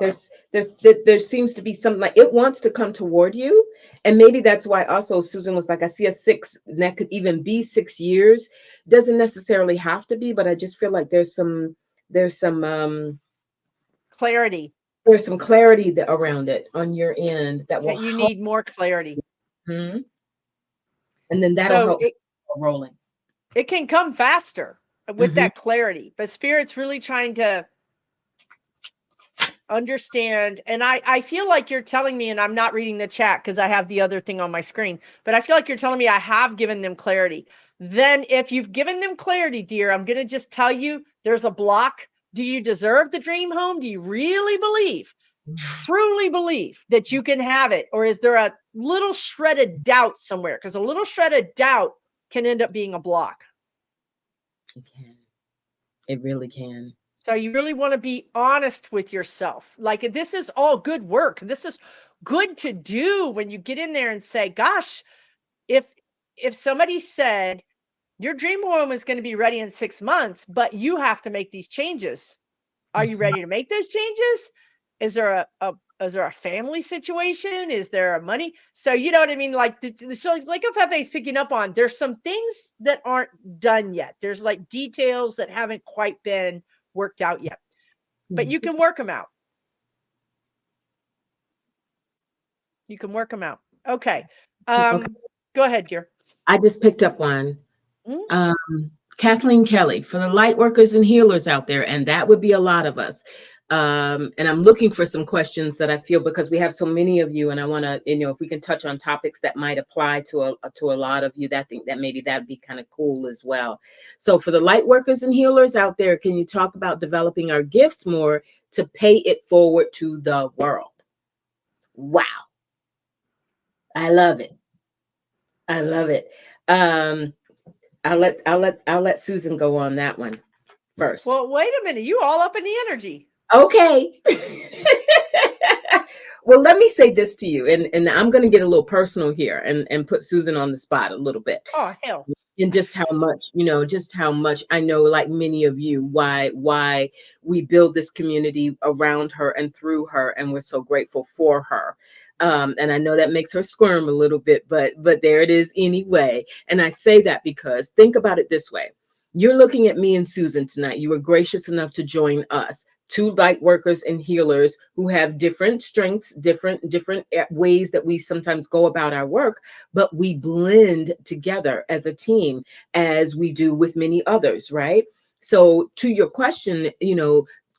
There seems to be something like it wants to come toward you, and maybe that's why also Susan was like, I see a 6, and that could even be 6 years. Doesn't necessarily have to be, but I just feel like there's some there's some Clarity. there's some clarity around it on your end that will That you help. need more clarity. Mhm. And then that'll So help rolling. it can come faster with Hmm. that clarity, but spirit's really trying to understand. And I feel like you're telling me, and I'm not reading the chat because I have the other thing on my screen, but I feel like you're telling me I have given them clarity. Then if you've given them clarity, dear, I'm going to just tell you there's a block. Do you deserve the dream home? Do you really believe, truly believe that you can have it? Or is there a little shred of doubt somewhere? Because a little shred of doubt can end up being a block. It can. It really can. So you really want to be honest with yourself. Like this is all good work. This is good to do when you get in there and say, gosh, if somebody said your dream home is going to be ready in 6 months, but you have to make these changes. Are you Mhm. ready to make those changes? Is there is there a family situation? Is there a money? So you know what I mean? Like the show, like Afefe is picking up on, there's some things that aren't done yet. There's like details that haven't quite been worked out yet, but Yeah, you can just work them out. You can work them out. Okay. okay. Go ahead, dear. I just picked up one. Mm, Um, Kathleen Kelly, for the light workers and healers out there, and that would be a lot of us. And I'm looking for some questions that I feel, because we have so many of you, and I want to, if we can touch on topics that might apply to a lot of you, that think that maybe that'd be kind of cool as well. So for the light workers and healers out there, can you talk about developing our gifts more to pay it forward to the world? Wow, I love it. I love it. Um, I'll let Susan go on that one first. well, wait a minute. You all up in the energy. Okay. Well, let me say this to you, and I'm going to get a little personal here and put Susan on the spot a little bit. Oh, hell. And just how much I know, like many of you, why we build this community around her and through her, and we're so grateful for her. And I know that makes her squirm a little bit, but there it is anyway. And I say that because think about it this way. You're looking at me and Susan tonight. You were gracious enough to join us, two light workers and healers who have different strengths, different ways that we sometimes go about our work, but we blend together as a team, as we do with many others, right? So to your question,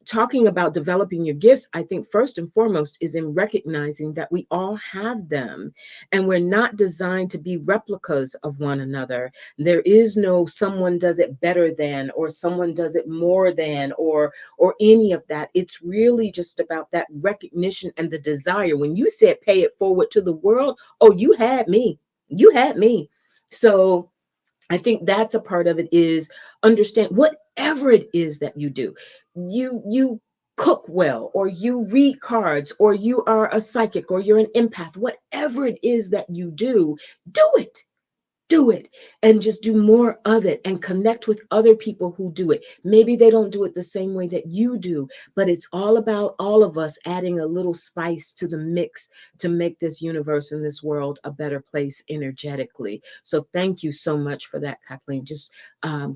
talking about developing your gifts, I think first and foremost is in recognizing that we all have them, and we're not designed to be replicas of one another. There is no someone does it better than, or someone does it more than, or any of that. It's really just about that recognition and the desire. When you said pay it forward to the world, oh, you had me. You had me. So I think that's a part of it, is understand whatever it is that you do. You cook well, or you read cards, or you are a psychic, or you're an empath. Whatever it is that you do it. Do it, and just do more of it, and connect with other people who do it. Maybe they don't do it the same way that you do, but it's all about all of us adding a little spice to the mix to make this universe and this world a better place energetically. So thank you so much for that, Kathleen. Just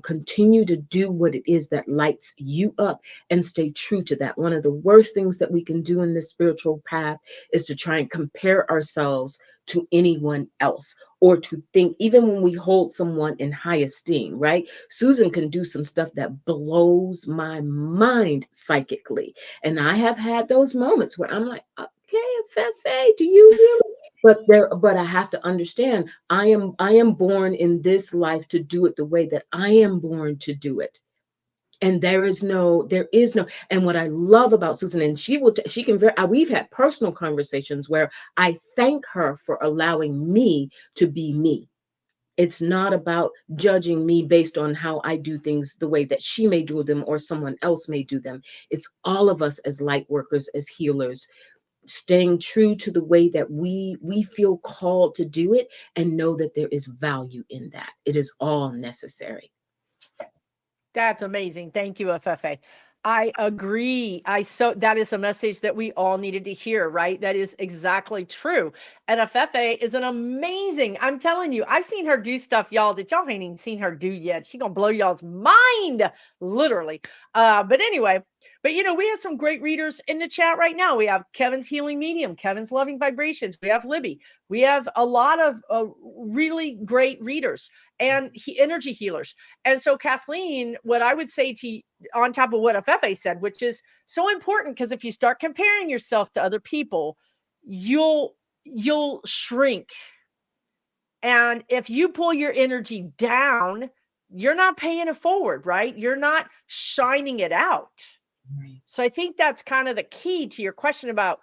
continue to do what it is that lights you up, and stay true to that. One of the worst things that we can do in this spiritual path is to try and compare ourselves to anyone else, or to think, even when we hold someone in high esteem, right? Susan can do some stuff that blows my mind psychically. And I have had those moments where I'm like, okay, Afefe, do you really? But I have to understand, I am born in this life to do it the way that I am born to do it. And there is no, and what I love about Susan, and she can we've had personal conversations where I thank her for allowing me to be me. It's not about judging me based on how I do things the way that she may do them, or someone else may do them. It's all of us as light workers, as healers, staying true to the way that we feel called to do it, and know that there is value in that. It is all necessary. That's amazing. Thank you, Afefe. I agree. That is a message that we all needed to hear, right? That is exactly true. And Afefe is an amazing, I'm telling you, I've seen her do stuff, y'all, that y'all ain't even seen her do yet. She gonna blow y'all's mind, literally. But anyway, but we have some great readers in the chat right now. We have Kevin's Healing Medium, Kevin's Loving Vibrations. We have Libby. We have a lot of really great readers and energy healers. And so, Kathleen, what I would say to on top of what Afefe said, which is so important, because if you start comparing yourself to other people, you'll shrink. And if you pull your energy down, you're not paying it forward, right? You're not shining it out. Right. So I think that's kind of the key to your question about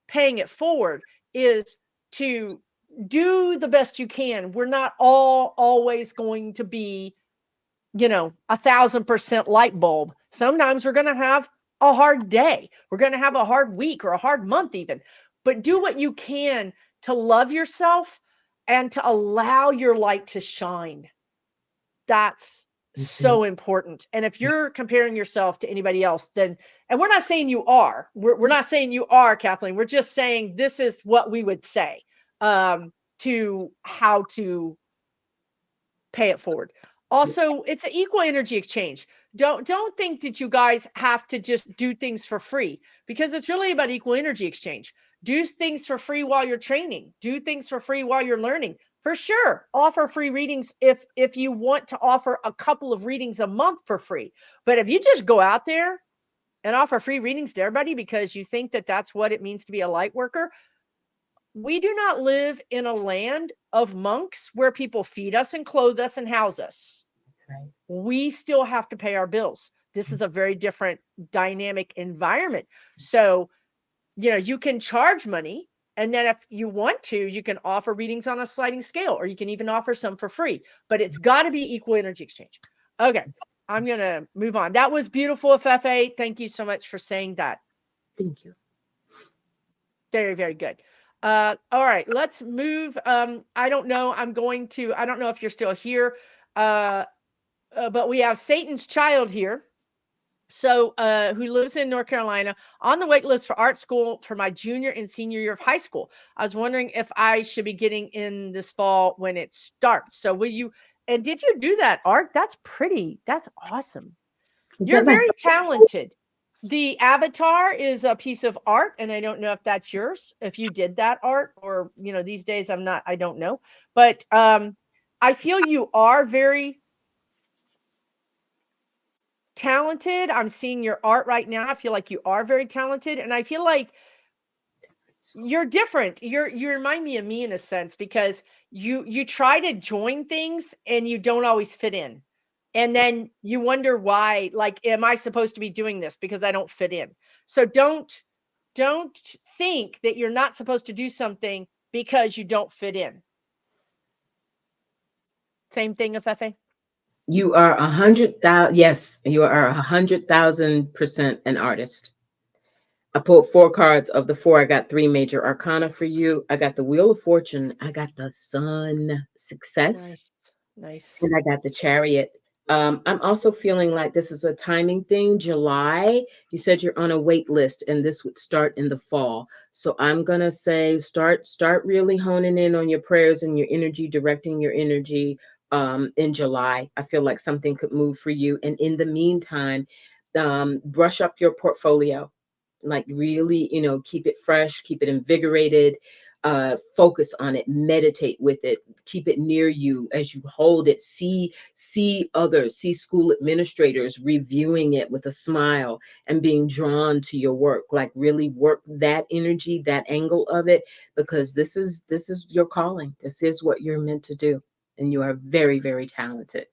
paying it forward, is to do the best you can. We're not all always going to be 1,000% light bulb. Sometimes we're going to have a hard day. We're going to have a hard week or a hard month even. But do what you can to love yourself and to allow your light to shine. That's so important. And if you're comparing yourself to anybody else, then, and we're not saying you are, we're not saying you are, Kathleen. We're just saying this is what we would say to how to pay it forward. Also, it's an equal energy exchange. Don't think that you guys have to just do things for free, because it's really about equal energy exchange. Do things for free while you're training. Do things for free while you're learning. For sure, offer free readings if you want to offer a couple of readings a month for free. But if you just go out there and offer free readings to everybody because you think that that's what it means to be a light worker, we do not live in a land of monks where people feed us and clothe us and house us. That's right. We still have to pay our bills. This is a very different dynamic environment. So, you can charge money, and then if you want to, you can offer readings on a sliding scale, or you can even offer some for free, but it's got to be equal energy exchange. Okay, I'm going to move on. That was beautiful, Afefe. Thank you so much for saying that. Thank you. Very, very good. All right, let's move. I don't know. I don't know if you're still here, but we have Satan's Child here. So, who lives in North Carolina, on the wait list for art school for my junior and senior year of high school. I was wondering if I should be getting in this fall when it starts. So did you do that art? That's pretty. That's awesome. Is You're that like very talented. The avatar is a piece of art, and I don't know if that's yours, if you did that art, or these days I don't know. But I feel you are very talented. I'm seeing your art right now. I feel like you are very talented, and I feel like you're different. You remind me of me in a sense, because you try to join things and you don't always fit in. And then you wonder why, like, am I supposed to be doing this because I don't fit in? So don't think that you're not supposed to do something because you don't fit in. Same thing, Afefe? you are 100,000? Yes, you are 100,000% an artist. I pulled 4 cards. Of the 4, I got 3 major arcana for you. I got the Wheel of Fortune. I got the Sun, Success, Nice. Nice. and I got the Chariot. I'm also feeling like this is a timing thing. July, you said you're on a wait list, and this would start in the fall. So I'm gonna say start really honing in on your prayers and your energy, directing your energy in July. I feel like something could move for you. And in the meantime, brush up your portfolio, like really, keep it fresh, keep it invigorated, focus on it, meditate with it, keep it near you as you hold it. See others, see school administrators reviewing it with a smile and being drawn to your work. Like really work that energy, that angle of it, because this is your calling. This is what you're meant to do, and you are very, very talented.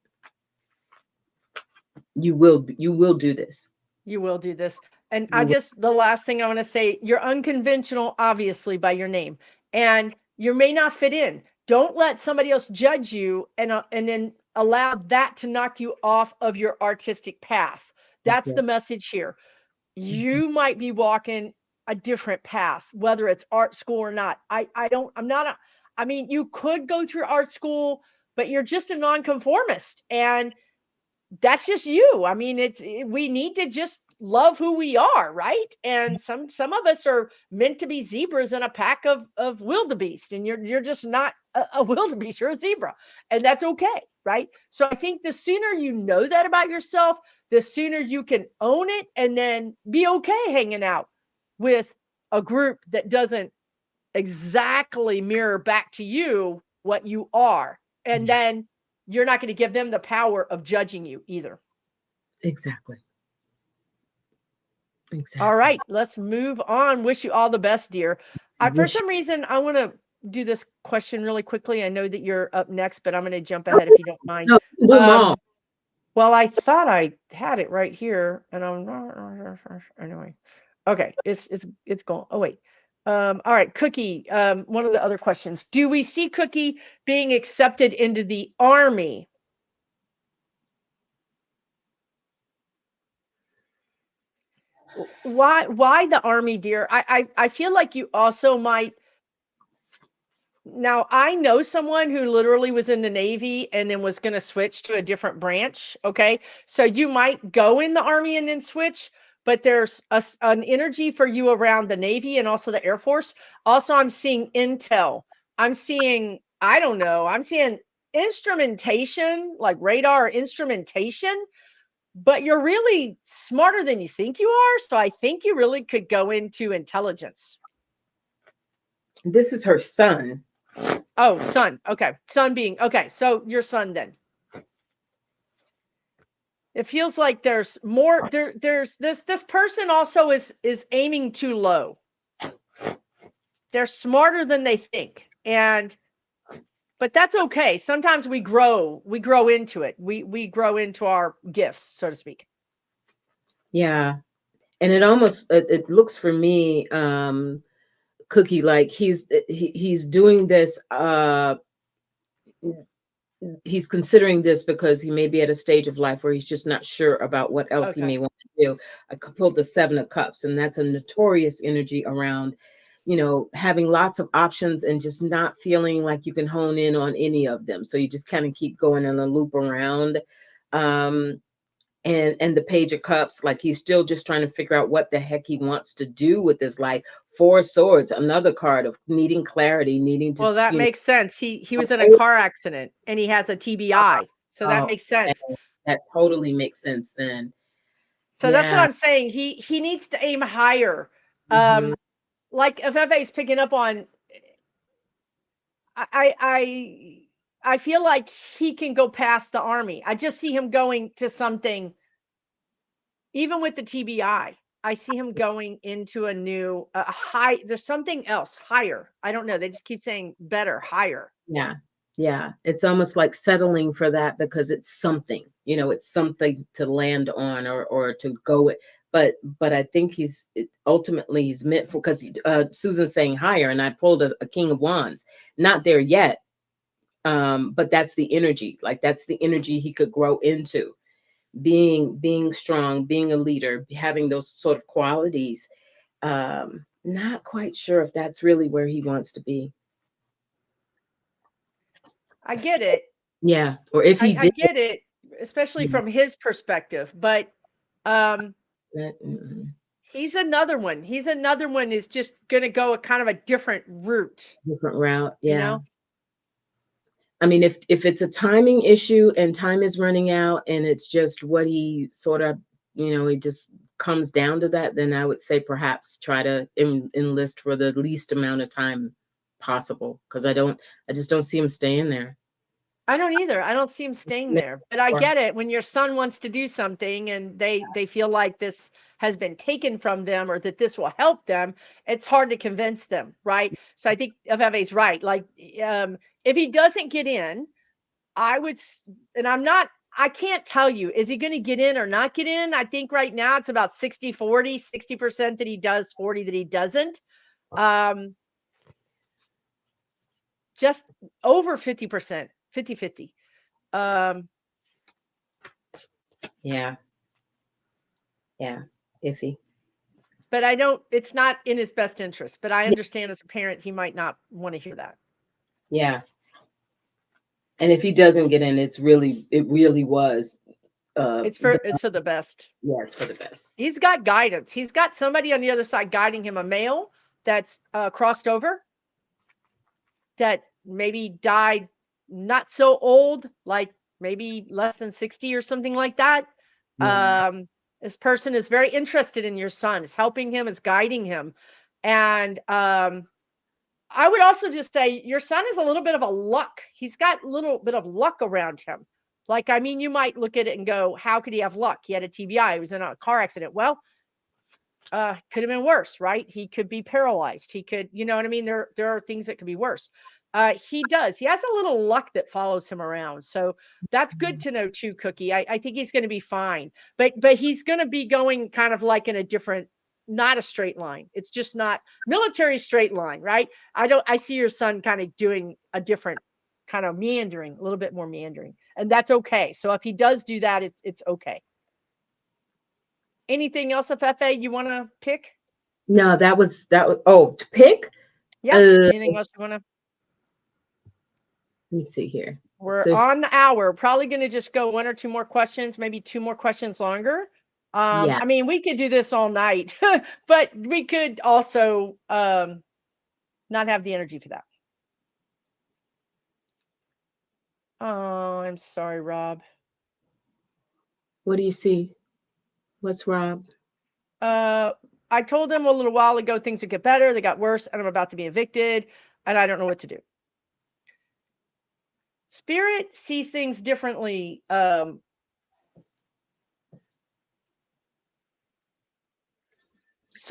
You will do this. You will do this. And You the last thing I want to say, you're unconventional, obviously, by your name, and you may not fit in. Don't let somebody else judge you and then allow that to knock you off of your artistic path. That's That's the it. message here. Mhm. You might be walking a different path, whether it's art school or not. I'm not I mean, you could go through art school, but you're just a nonconformist, and that's just you. I mean, we need to just love who we are, right? And some of us are meant to be zebras in a pack of wildebeest, and you're just not a wildebeest, you're a zebra, and that's okay, right? So I think the sooner you know that about yourself, the sooner you can own it and then be okay hanging out with a group that doesn't exactly mirror back to you what you are. And Yeah, then you're not going to give them the power of judging you either. exactly. All Exactly. right, let's move on. Wish you all the best, dear. For Wish some reason, I want to do this question really quickly. I know that you're up next, but I'm going to jump ahead if you don't mind. no, do them all. Well, I thought I had it right here, and I'm not. Anyway, okay, it's gone. Oh wait. All right, Cookie. One of the other questions: do we see Cookie being accepted into the army? Why the army, dear? I feel like you also might. Now, I know someone who literally was in the Navy and then was going to switch to a different branch. Okay. So you might go in the Army and then switch, but there's an energy for you around the Navy and also the Air Force. Also, I'm seeing intel. I'm seeing, I don't know, I'm seeing instrumentation, like radar instrumentation, but you're really smarter than you think you are. So I think you really could go into intelligence. This is her son. Oh, son. Okay. Son being okay. So your son then. It feels like there's more there's this person also is aiming too low. They're smarter than they think. And but that's okay. Sometimes we grow into it. We grow into our gifts, so to speak. Yeah. And it almost it looks for me, Cookie, like he's doing this, he's considering this because he may be at a stage of life where he's just not sure about what else he Okay. may want to do. I pulled the Seven of Cups, and that's a notorious energy around, having lots of options and just not feeling like you can hone in on any of them. So you just kind of keep going in a loop around. Um, and the Page of Cups, like he's still just trying to figure out what the heck he wants to do with his life. Four Swords, another card of needing clarity, needing to, Well, that makes sense. He was in a car accident and he has a TBI. So that oh, makes sense. that totally makes sense then. So that's what Yeah. I'm saying. He needs to aim higher. Hmm. Like if FA is picking up on I I I feel like he can go past the army. I just see him going to something, even with the TBI. I see him going into a new high. There's something else higher. I don't know. They just keep saying better, higher. Yeah. Yeah. It's almost like settling for that because it's something, it's something to land on or to go with. But I think ultimately he's meant for, because Susan's saying higher, and I pulled a King of Wands. Not there yet. But that's the energy. Like that's the energy he could grow into. Being strong, being a leader, having those sort of qualities. Not quite sure if that's really where he wants to be. I get it. Yeah, or if he I did. get it, especially Yeah, from his perspective. But um, mm, he's another one. He's another one is just going to go a kind of a different route. different route. You Yeah. know. I mean, if it's a timing issue and time is running out and it's just what he sort of, it just comes down to that, then I would say perhaps try to enlist for the least amount of time possible, because I just don't see him staying there. I don't either. I don't see him staying there. But I get it when your son wants to do something and they feel like this has been taken from them or that this will help them, it's hard to convince them, right? So I think Afefe's right. Like if he doesn't get in, I would and I can't tell you, is he going to get in or not get in? I think right now it's about 60-40, 60% that he does, 40 that he doesn't. Um just over 50%, 50-50. Um Yeah, yeah, iffy. But I don't it's not in his best interest, but I Yeah, understand as a parent, he might not wanna hear that. yeah. And if he doesn't get in, it really was. It's the, for the best. yes, for the best. He's got guidance. He's got somebody on the other side guiding him, a male that's crossed over, that maybe died not so old, like maybe less than 60 or something like that. Yeah. This person is very interested in your son, is helping him, is guiding him. And I would also just say your son is a little bit of a luck. He's got a little bit of luck around him. Like, I mean, you might look at it and go, how could he have luck? He had a TBI, he was in a car accident. Well, could have been worse, right? He could be paralyzed. He could, you know what I mean? There are things that could be worse. He does. He has a little luck that follows him around. So that's good to know too, Cookie. I think he's going to be fine. But he's going to be going kind of like in a different, not a straight line. It's just not military straight line, right? I see your son kind of doing a different kind of meandering, a little bit more meandering. And that's okay. So if he does do that, it's okay. Anything else, Afefe, you want to pick? No, that was oh, to pick. Yeah. Let Anything else you want to? me see here. We're So on the hour. Probably going to just go one or two more questions, maybe two more questions longer. yeah. I mean, we could do this all night, but we could also not have the energy for that. Oh, I'm sorry, Rob. What do you see? What's Rob? I told them a little while ago things would get better. They got worse, and I'm about to be evicted, and I don't know what to do. Spirit sees things differently. So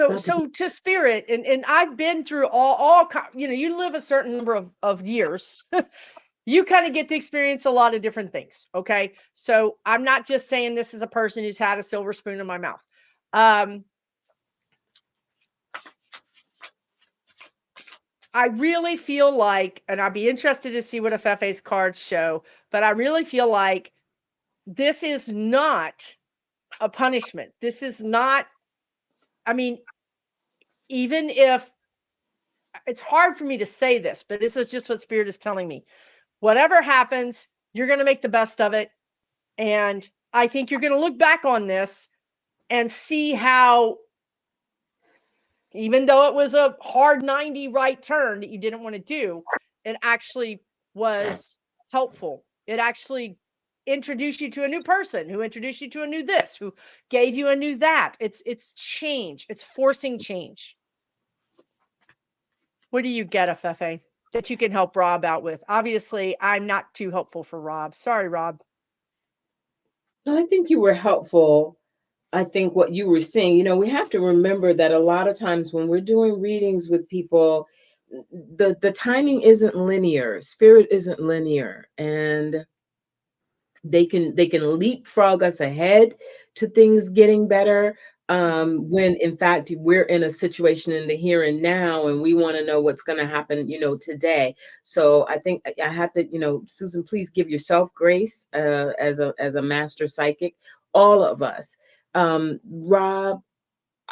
About to be, to spirit, and I've been through all you know, you live a certain number of years. You kind of get to experience a lot of different things. Okay. So I'm not just saying this is a person who's had a silver spoon in my mouth. I really feel like, and I'd be interested to see what Afefe's cards show, but I really feel like this is not a punishment. This is not, I mean, even if it's hard for me to say this, but this is just what Spirit is telling me. Whatever happens, you're going to make the best of it. And I think you're going to look back on this and see how, even though it was a hard 90 right turn that you didn't want to do, it actually was helpful. It actually introduced you to a new person who introduced you to a new this, who gave you a new that. It's change. It's forcing change. What do you get, Afefe, that you can help Rob out with? Obviously, I'm not too helpful for Rob. Sorry, Rob. no, I think you were helpful. I think what you were saying, we have to remember that a lot of times when we're doing readings with people, the timing isn't linear. Spirit isn't linear, and they can leapfrog us ahead to things getting better, when in fact we're in a situation in the here and now, and we want to know what's going to happen, today. So I think I have to, Susan, please give yourself grace, as a master psychic, all of us. Rob,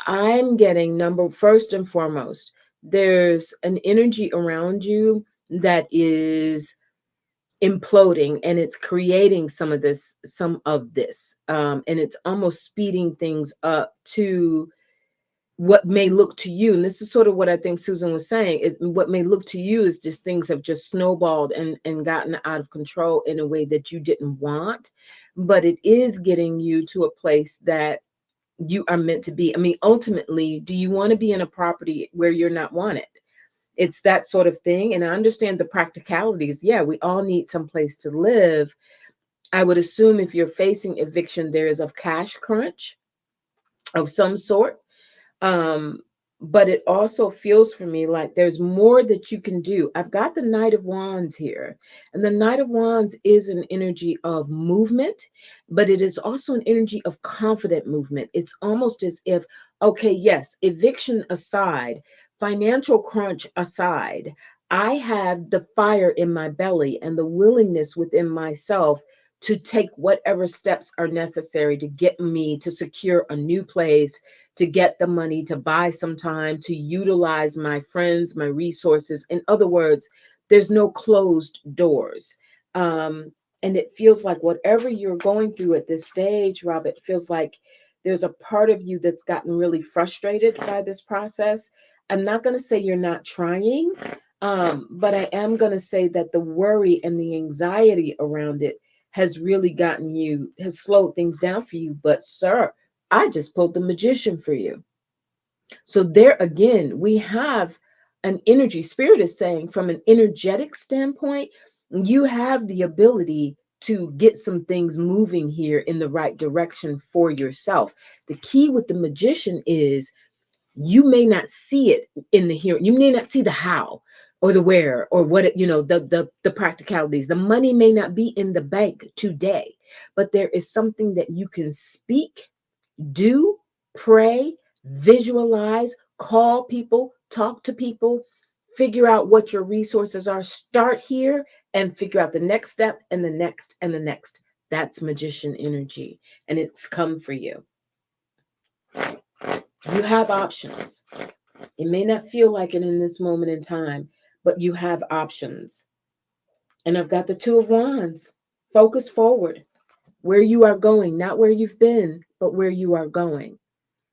I'm getting, number first and foremost, there's an energy around you that is imploding, and it's creating some of this, and it's almost speeding things up to what may look to you, and this is sort of what I think Susan was saying, is what may look to you is just things have just snowballed and gotten out of control in a way that you didn't want, but it is getting you to a place that you are meant to be. I mean, ultimately, do you want to be in a property where you're not wanted? It's that sort of thing. And I understand the practicalities. Yeah, we all need some place to live. I would assume if you're facing eviction, there is a cash crunch of some sort. Um, but it also feels for me like there's more that you can do. I've got the Knight of Wands here, and the Knight of Wands is an energy of movement, but it is also an energy of confident movement. It's almost as if, okay, yes, eviction aside, financial crunch aside, I have the fire in my belly and the willingness within myself to take whatever steps are necessary to get me to secure a new place, to get the money, to buy some time, to utilize my friends, my resources. In other words, there's no closed doors. And it feels like whatever you're going through at this stage, Rob, it feels like there's a part of you that's gotten really frustrated by this process. I'm not going to say you're not trying, but I am going to say that the worry and the anxiety around it has really gotten you, has slowed things down for you. But, sir, I just pulled the magician for you. So, there again, we have an energy. Spirit is saying, from an energetic standpoint, you have the ability to get some things moving here in the right direction for yourself. The key with the magician is you may not see it in the here, you may not see the how or the where or what it, the practicalities. The money may not be in the bank today, but there is something that you can speak, do, pray, visualize, call people, talk to people, figure out what your resources are. Start here and figure out the next step and the next and the next. That's magician energy, and it's come for you. You have options. It may not feel like it in this moment in time, but you have options. And I've got the Two of Wands. Focus forward, where you are going, not where you've been, but where you are going.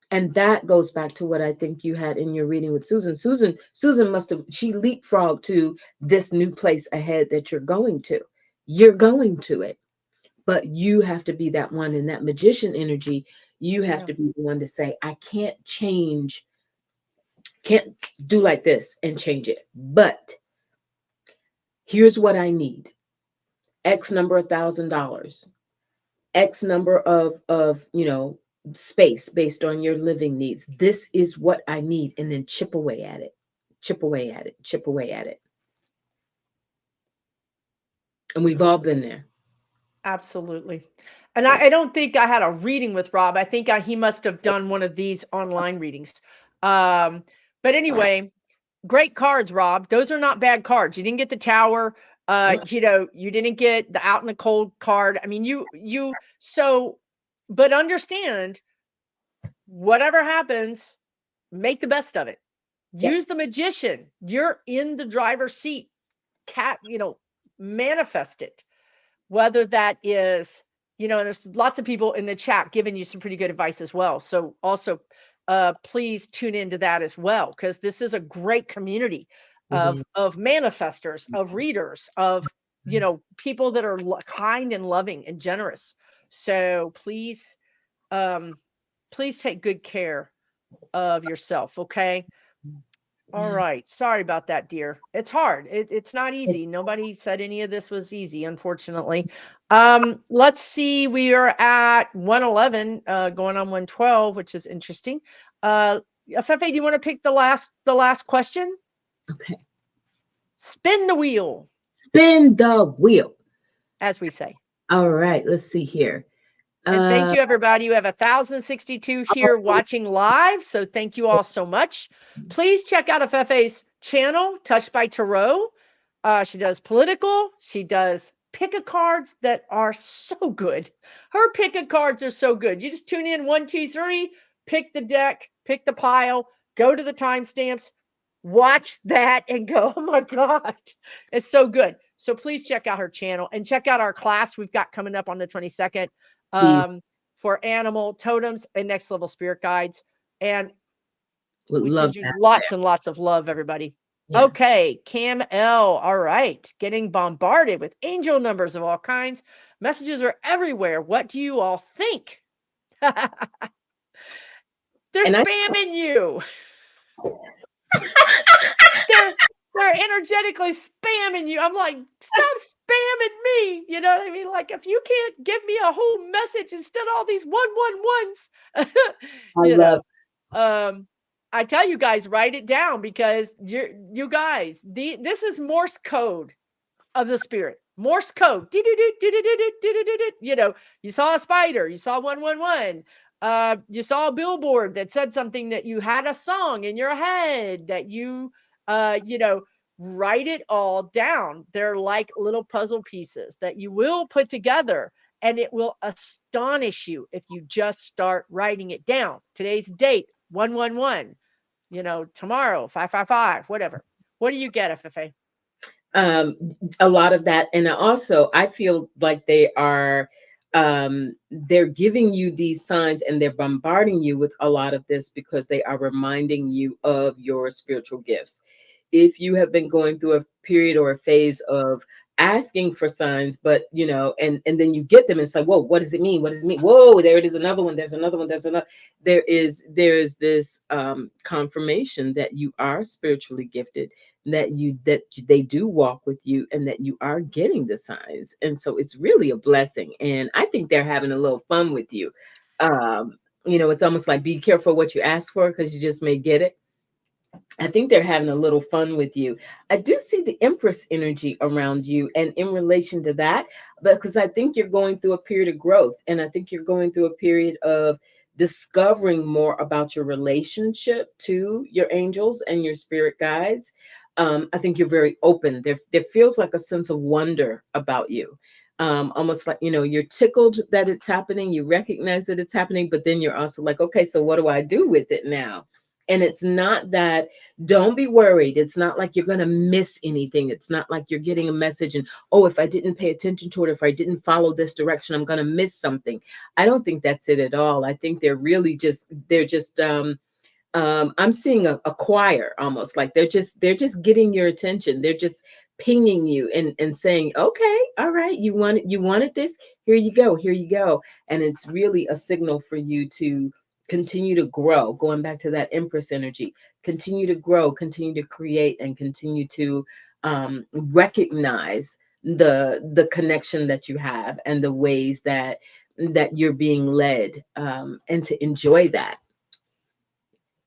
And that goes back to what I think you had in your reading with Susan. Susan must have, she leapfrogged to this new place ahead that you're going to. You're going to it, but you have to be that one in that magician energy. You have Yeah. to be the one to say, I can't change, can't do like this and change it. But here's what I need. X number $1,000, X number of space based on your living needs. This is what I need. And then chip away at it, chip away at it, chip away at it. And we've all been there. Absolutely. And I don't think I had a reading with Rob. I think he must have done one of these online readings. Um, but anyway, great cards, Rob. Those are not bad cards. You didn't get the tower. You didn't get the out in the cold card. I mean, so, but understand whatever happens, make the best of it. Yeah. Use the magician. You're in the driver's seat. Manifest it. Whether that is, and there's lots of people in the chat giving you some pretty good advice as well. So also, please tune into that as well, because this is a great community Mhm. of manifestors, of readers, of people that are kind and loving and generous. So um, please take good care of yourself. Okay. All Yeah. right. Sorry about that, dear. It's hard. It's not It- easy. Nobody said any of this was easy, unfortunately. Let's see. We are at 111, going on 112, which is interesting. Afefe, do you want to pick the last question? Okay. Spin the wheel, Spin the wheel. as we say. All right. Let's see here. And thank Uh, you, everybody. You have 1,062 here oh, watching live. So thank you all so much. Please check out Afefe's channel, Touched by Tarot. She does political. She does pick-a cards that are so good. Her pick-a cards are so good. You just tune in 1, 2, 3, pick the deck, pick the pile, go to the timestamps, watch that, and go, oh my God, it's so good. So please check out her channel and check out our class we've got coming up on the 22nd, please. for animal totems and next level spirit guides. And Would we love send you that. lots and lots of love, everybody. Yeah. Okay, Cam L. All right, getting bombarded with angel numbers of all kinds. Messages are everywhere. What do you all think? They're And I, spamming you. they're they're energetically spamming you. I'm like, stop spamming me. You know what I mean? Like, if you can't give me a whole message instead of all these 111s, I you love. know. Um, I tell you guys, write it down, because you guys, this is Morse code of the spirit. Morse code. You saw a spider, you saw 111. You saw a billboard that said something, that you had a song in your head, that uh, you know, write it all down. They're like little puzzle pieces that you will put together, and it will astonish you if you just start writing it down. Today's date, 111, tomorrow, 555, whatever. What do you get, FFA? um a lot of that. And also I feel like they're giving you these signs and they're bombarding you with a lot of this because they are reminding you of your spiritual gifts. If you have been going through a period or a phase of asking for signs, but and then you get them, and it's like, whoa, what does it mean? What does it mean? Whoa, there it is, another one. There's another one. There's another. There is this confirmation that you are spiritually gifted, that they do walk with you, and that you are getting the signs. And so it's really a blessing, and I think they're having a little fun with you. It's almost like, be careful what you ask for, because you just may get it. I think they're having a little fun with you. I do see the Empress energy around you, and in relation to that, because I think you're going through a period of growth, and I think you're going through a period of discovering more about your relationship to your angels and your spirit guides. I think you're very open. There feels like a sense of wonder about you. Almost like, you're tickled that it's happening, you recognize that it's happening, but then you're also like, okay, so what do I do with it now? And it's not that, don't be worried. It's not like you're going to miss anything. It's not like you're getting a message and, oh, if I didn't pay attention to it, if I didn't follow this direction, I'm going to miss something. I don't think that's it at all. I think I'm seeing a choir, almost like they're just getting your attention. They're just pinging you and saying, okay, all right, you wanted this, here you go, here you go. And it's really a signal for you to continue to grow, going back to that Empress energy. Continue to grow, continue to create, and continue to recognize the connection that you have, and the ways that you're being led, and to enjoy that.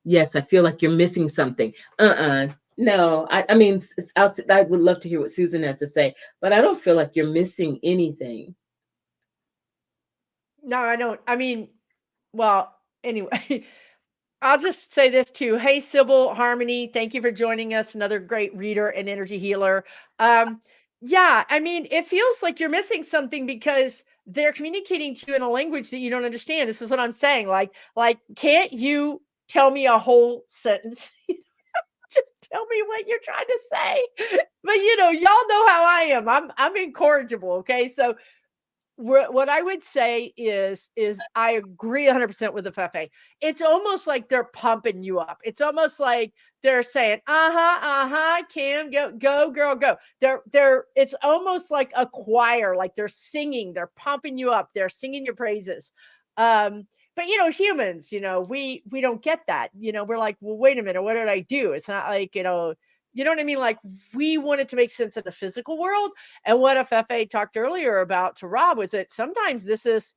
Yes, I feel like you're missing something. No, I mean, I would love to hear what Susan has to say, but I don't feel like you're missing anything. No, I don't. I mean, well, anyway, I'll just say this too. Hey, Sybil Harmony, thank you for joining us. Another great reader and energy healer. Um, yeah, I mean, it feels like you're missing something because they're communicating to you in a language that you don't understand. This is what I'm saying. Like, can't you tell me a whole sentence? Just tell me what you're trying to say. But y'all know how I am. I'm incorrigible. Okay, so what I would say is I agree 100% with the Fefe. It's almost like they're pumping you up. It's almost like they're saying, Cam, go, girl, go. They're. It's almost like a choir, like they're singing, they're pumping you up, they're singing your praises. But humans, we don't get that. We're like, well, wait a minute, what did I do? It's not like you know what I mean? Like, we wanted to make sense of the physical world. And what Afefe talked earlier about to Rob was that sometimes this is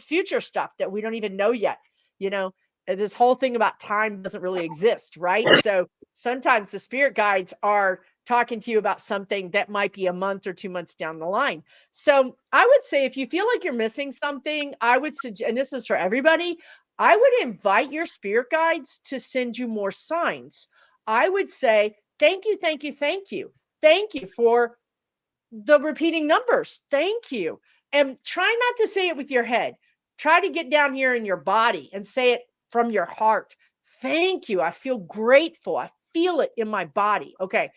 future stuff that we don't even know yet. You know, this whole thing about time doesn't really exist, right? So sometimes the spirit guides are talking to you about something that might be a month or 2 months down the line. So I would say, if you feel like you're missing something, I would suggest, and this is for everybody, I would invite your spirit guides to send you more signs. I would say, thank you, thank you, thank you. Thank you for the repeating numbers. Thank you. And try not to say it with your head. Try to get down here in your body and say it from your heart. Thank you. I feel grateful. I feel it in my body. Okay.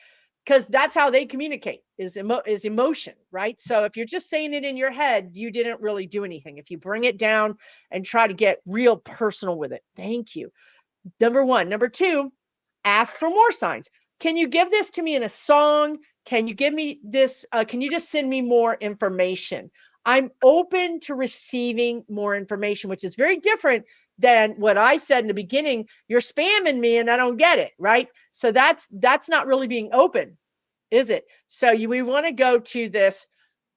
Because that's how they communicate, is emotion, right? So if you're just saying it in your head, you didn't really do anything. If you bring it down and try to get real personal with it, thank you. Number one. Number two, ask for more signs. Can you give this to me in a song? Can you give me this? Can you just send me more information? I'm open to receiving more information, which is very different than what I said in the beginning. You're spamming me and I don't get it, right? So that's not really being open, is it? So we want to go to this.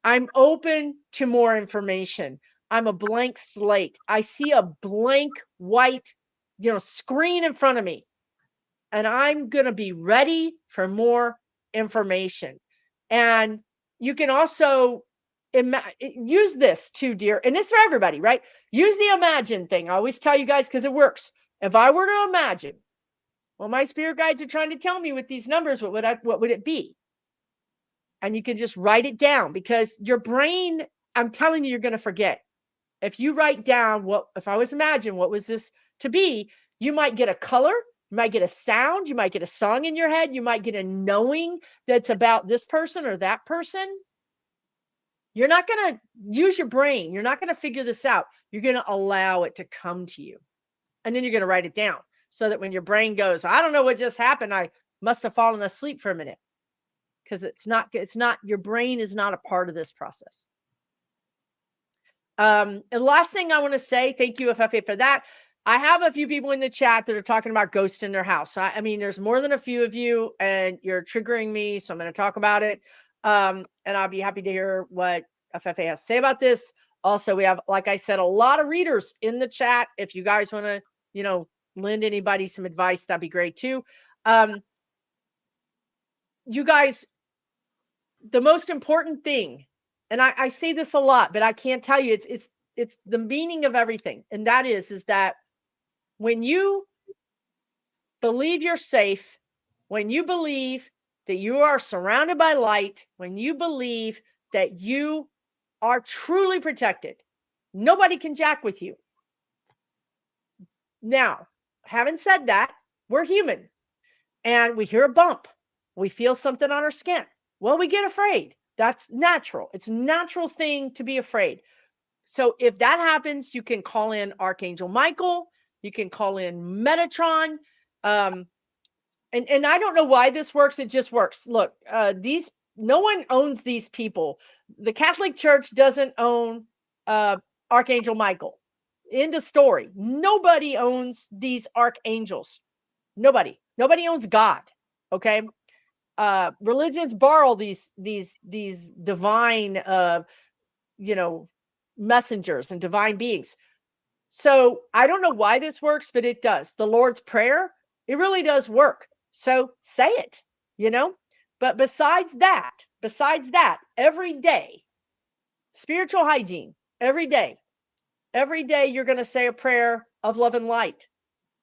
I'm open to more information. I'm a blank slate. I see a blank white, screen in front of me, and I'm going to be ready for more information. And you can also use this too, dear. And it's for everybody, right? Use the imagine thing. I always tell you guys, because it works. If I were to imagine what my spirit guides are trying to tell me with these numbers, what would it be? And you can just write it down, because your brain, I'm telling you, you're going to forget. If you write down, if I was imagine what was this to be, you might get a color, You might get a sound, you might get a song in your head, you might get a knowing that's about this person or that person. You're not going to use your brain. You're not going to figure this out. You're going to allow it to come to you. And then you're going to write it down so that when your brain goes, I don't know what just happened, I must have fallen asleep for a minute. Because it's not, your brain is not a part of this process. And last thing I want to say, thank you, Afefe, for that. I have a few people in the chat that are talking about ghosts in their house. I mean, there's more than a few of you, and you're triggering me, so I'm going to talk about it. And I'll be happy to hear what Afefe has to say about this. Also, we have, like I said, a lot of readers in the chat. If you guys want to, lend anybody some advice, that'd be great too. You guys, the most important thing, and I say this a lot, but I can't tell you, it's the meaning of everything. And that is that when you believe you're safe, when you believe that you are surrounded by light, when you believe that you are truly protected, nobody can jack with you. Now, having said that, we're human and we hear a bump. We feel something on our skin. Well, we get afraid. That's natural. It's a natural thing to be afraid. So if that happens, you can call in Archangel Michael. You can call in Metatron. And I don't know why this works. It just works. Look, no one owns these people. The Catholic Church doesn't own Archangel Michael. End of story. Nobody owns these archangels. Nobody owns God. Okay. Religions borrow these divine messengers and divine beings. So I don't know why this works, but it does. The Lord's Prayer, it really does work. So say it, But besides that, every day, spiritual hygiene, every day you're going to say a prayer of love and light.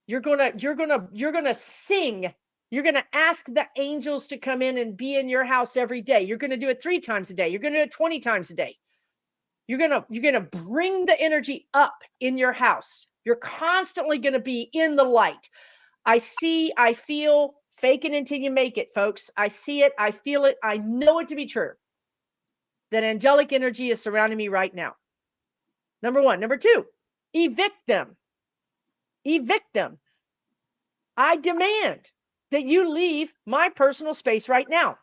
You're going to sing. You're going to ask the angels to come in and be in your house every day. You're going to do it 3 times a day. You're going to do it 20 times a day. You're going to bring the energy up in your house. You're constantly going to be in the light. I feel, fake it until you make it, folks. I see it. I feel it. I know it to be true. That angelic energy is surrounding me right now. Number 1. Number 2, evict them. Evict them. I demand that you leave my personal space right now.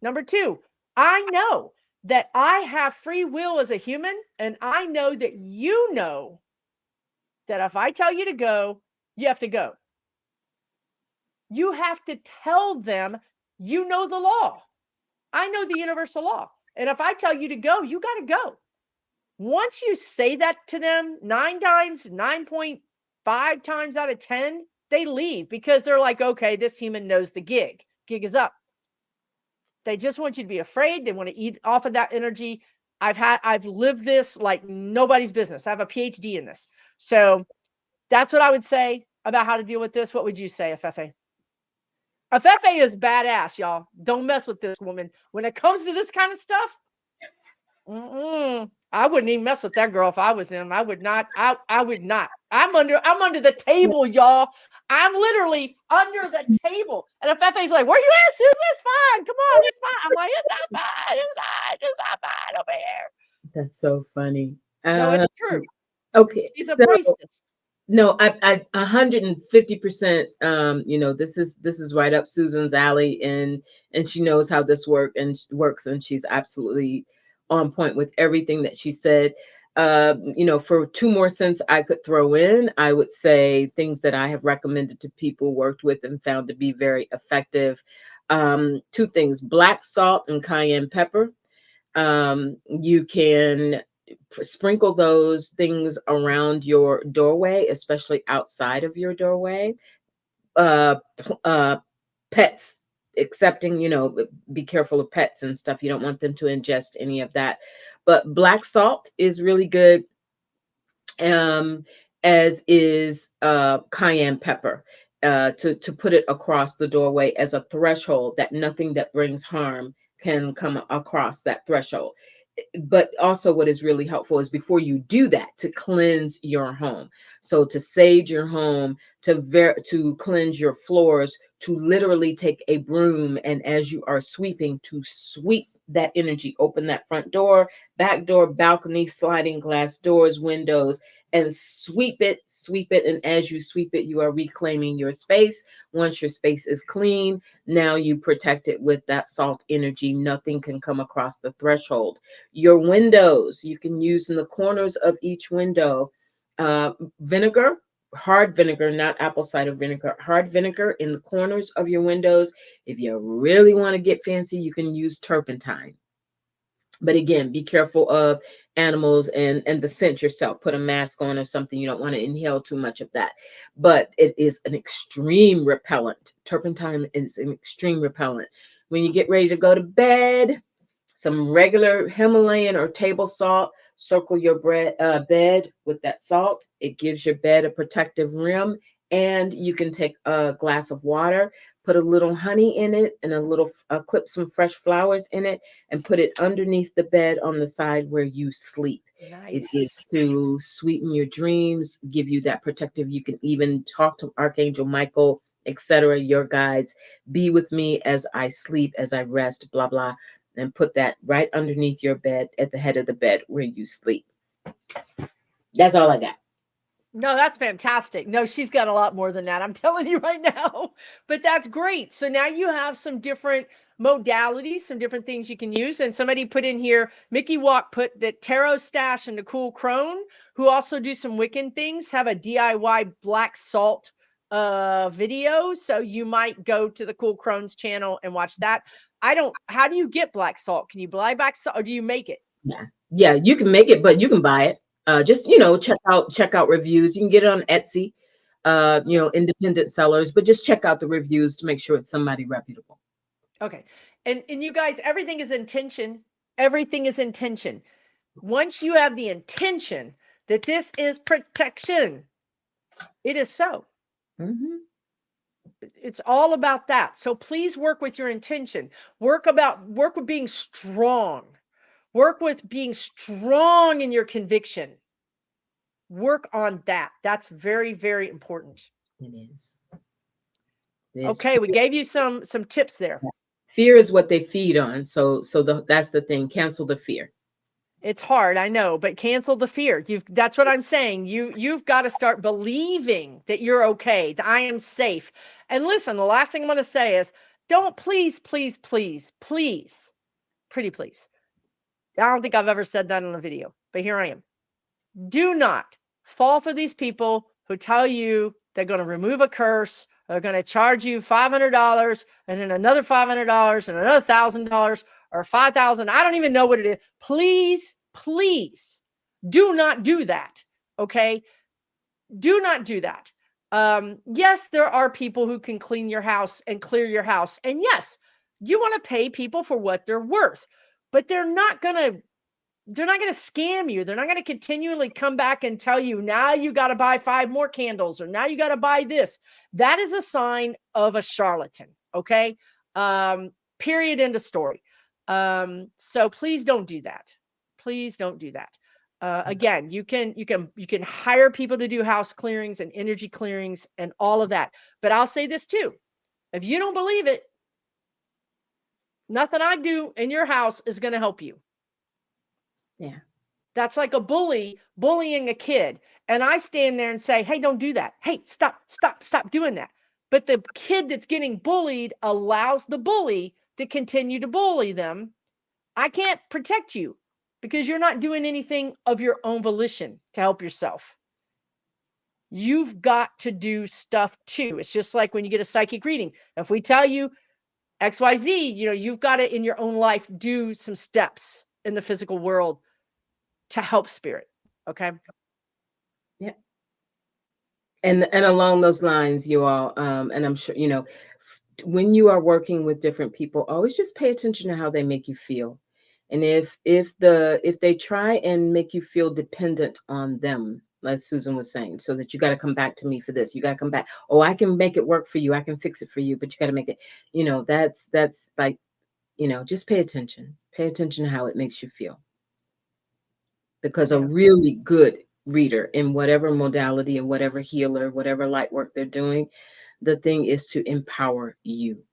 Number 2, I know that I have free will as a human, and I know that you know that if I tell you to go, you have to go. You have to tell them you know the law. I know the universal law. And if I tell you to go, you got to go. Once you say that to them 9.5 times out of 10, they leave because they're like, okay, this human knows the gig. Gig is up. They just want you to be afraid. They want to eat off of that energy. I've lived this like nobody's business. I have a PhD in this. So that's what I would say about how to deal with this. What would you say, Afefe? Afefe is badass, y'all. Don't mess with this woman. When it comes to this kind of stuff, I wouldn't even mess with that girl if I was him. I would not. I would not. I'm under the table, y'all. I'm literally under the table. And Afefe's like, where you at, Susan? It's fine. Come on, it's fine. I'm like, it's not fine. It's not fine over here. That's so funny. No, it's true. Okay. She's a priestess. No, I 150%. This is right up Susan's alley, and she knows how this works, and she's absolutely on point with everything that she said. For 2 more cents I could throw in, I would say things that I have recommended to people, worked with, and found to be very effective. 2 things: black salt and cayenne pepper. You can sprinkle those things around your doorway, especially outside of your doorway. Pets, accepting, be careful of pets and stuff. You don't want them to ingest any of that. But black salt is really good, as is cayenne pepper, to put it across the doorway as a threshold, that nothing that brings harm can come across that threshold. but also what is really helpful is before you do that, to cleanse your home. So to sage your home, to cleanse your floors, to literally take a broom, and as you are sweeping, to sweep that energy, open that front door, back door, balcony, sliding glass doors, windows, and sweep it. And as you sweep it, you are reclaiming your space. Once your space is clean, now you protect it with that salt energy. Nothing can come across the threshold. Your windows, you can use in the corners of each window, vinegar, hard vinegar, not apple cider vinegar, hard vinegar in the corners of your windows. If you really want to get fancy, you can use turpentine. But again, be careful of animals and the scent yourself. Put a mask on or something. You don't want to inhale too much of that. But it is an extreme repellent. Turpentine is an extreme repellent. When you get ready to go to bed, some regular Himalayan or table salt, circle your bed with that salt. It gives your bed a protective rim. And you can take a glass of water, put a little honey in it, and clip some fresh flowers in it, and put it underneath the bed on the side where you sleep. It is Nice. to sweeten your dreams, give you that protective. You can even talk to Archangel Michael, etc., your guides. Be with me as I sleep, as I rest, blah, blah, and put that right underneath your bed at the head of the bed where you sleep. That's all I got. No, that's fantastic. No, she's got a lot more than that. I'm telling you right now. But that's great. So now you have some different modalities, some different things you can use. And somebody put in here, Mickey Walk put that Tarot Stash and Nicole Crone, who also do some Wiccan things, have a DIY black salt video. So you might go to the Cool Crone's channel and watch that. How do you get black salt? Can you buy black salt or do you make it? Yeah, you can make it, but you can buy it. Just check out reviews. You can get it on Etsy, independent sellers, but just check out the reviews to make sure it's somebody reputable. Okay. And you guys, everything is intention. Everything is intention. Once you have the intention that this is protection, it is so. Mm-hmm. It's all about that. So please work with your intention. Work with being strong. Work with being strong in your conviction. Work on that. That's very, very important. It is. It's Okay, we gave you some tips there. fear is what they feed on. That's the thing. Cancel the fear. It's hard, I know, but cancel the fear. That's what I'm saying. You've got to start believing that you're okay, that I am safe. And listen, the last thing I'm going to say is don't please, please, please, please, pretty please. I don't think I've ever said that on a video, but here I am. Do not fall for these people who tell you they're going to remove a curse, they're going to charge you $500 and then another $500 and another $1,000 or 5,000. I don't even know what it is. Please, please do not do that. Okay? Do not do that. Yes, there are people who can clean your house and clear your house. And yes, you want to pay people for what they're worth, but they're not going to scam you. They're not going to continually come back and tell you, now you got to buy 5 more candles or now you got to buy this. That is a sign of a charlatan. Okay. Period. End of story. So please don't do that. Please don't do that. Again, you can hire people to do house clearings and energy clearings and all of that. But I'll say this too. If you don't believe it, nothing I do in your house is going to help you. Yeah. That's like a bully bullying a kid. And I stand there and say, hey, don't do that. Hey, stop doing that. But the kid that's getting bullied allows the bully to continue to bully them. I can't protect you because you're not doing anything of your own volition to help yourself. You've got to do stuff too. It's just like when you get a psychic reading. If we tell you XYZ, you've got to in your own life do some steps in the physical world to help spirit. Okay. Yeah. And along those lines, you all, and I'm sure, when you are working with different people, always just pay attention to how they make you feel. And if they try and make you feel dependent on them, like Susan was saying, so that you got to come back to me for this, you got to come back. Oh, I can make it work for you. I can fix it for you, but you got to make it, that's like, just pay attention. Pay attention to how it makes you feel. because a Yeah. really good reader in whatever modality and whatever healer, whatever light work they're doing, the thing is to empower you,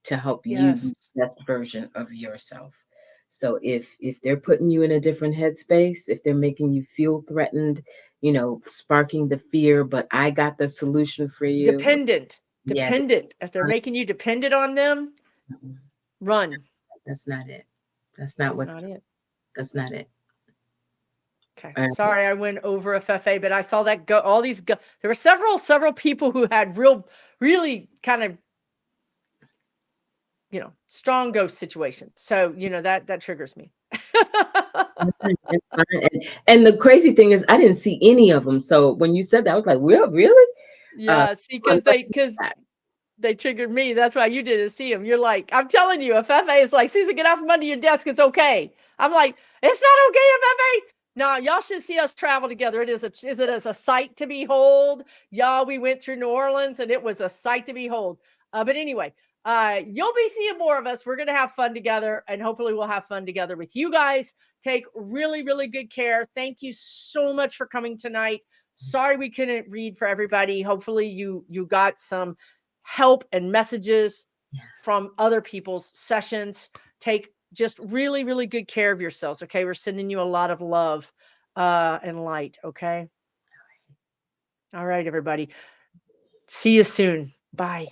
to help you be Yes. the best version of yourself. So if they're putting you in a different headspace, if they're making you feel threatened, sparking the fear, but I got the solution for you. Dependent. Yeah, Dependent. If they're making you dependent on them, run. that's not it. That's not That's what's not it. that's not it. Okay. Uh, Sorry I went over Afefe, but I saw that go all these go there were several people who had really kind of, strong ghost situations. So, that triggers me. it's fine. And the crazy thing is I didn't see any of them. So when you said that, I was like, really? Uh Yeah, see, I'm because they triggered me. That's why you didn't see him. You're like, I'm telling you, if Fefe is like, Caesar, get out from under your desk. It's okay. I'm like, it's not okay, Fefe. No, y'all should see us travel together. It is a sight to behold. Y'all, we went through New Orleans and it was a sight to behold. But anyway, you'll be seeing more of us. We're gonna have fun together, and hopefully we'll have fun together with you guys. Take really, really good care. Thank you so much for coming tonight. Sorry we couldn't read for everybody. Hopefully you got some help and messages from other people's sessions. Take just really, really good care of yourselves. Okay. We're sending you a lot of love and light. Okay. All right, everybody. See you soon. Bye.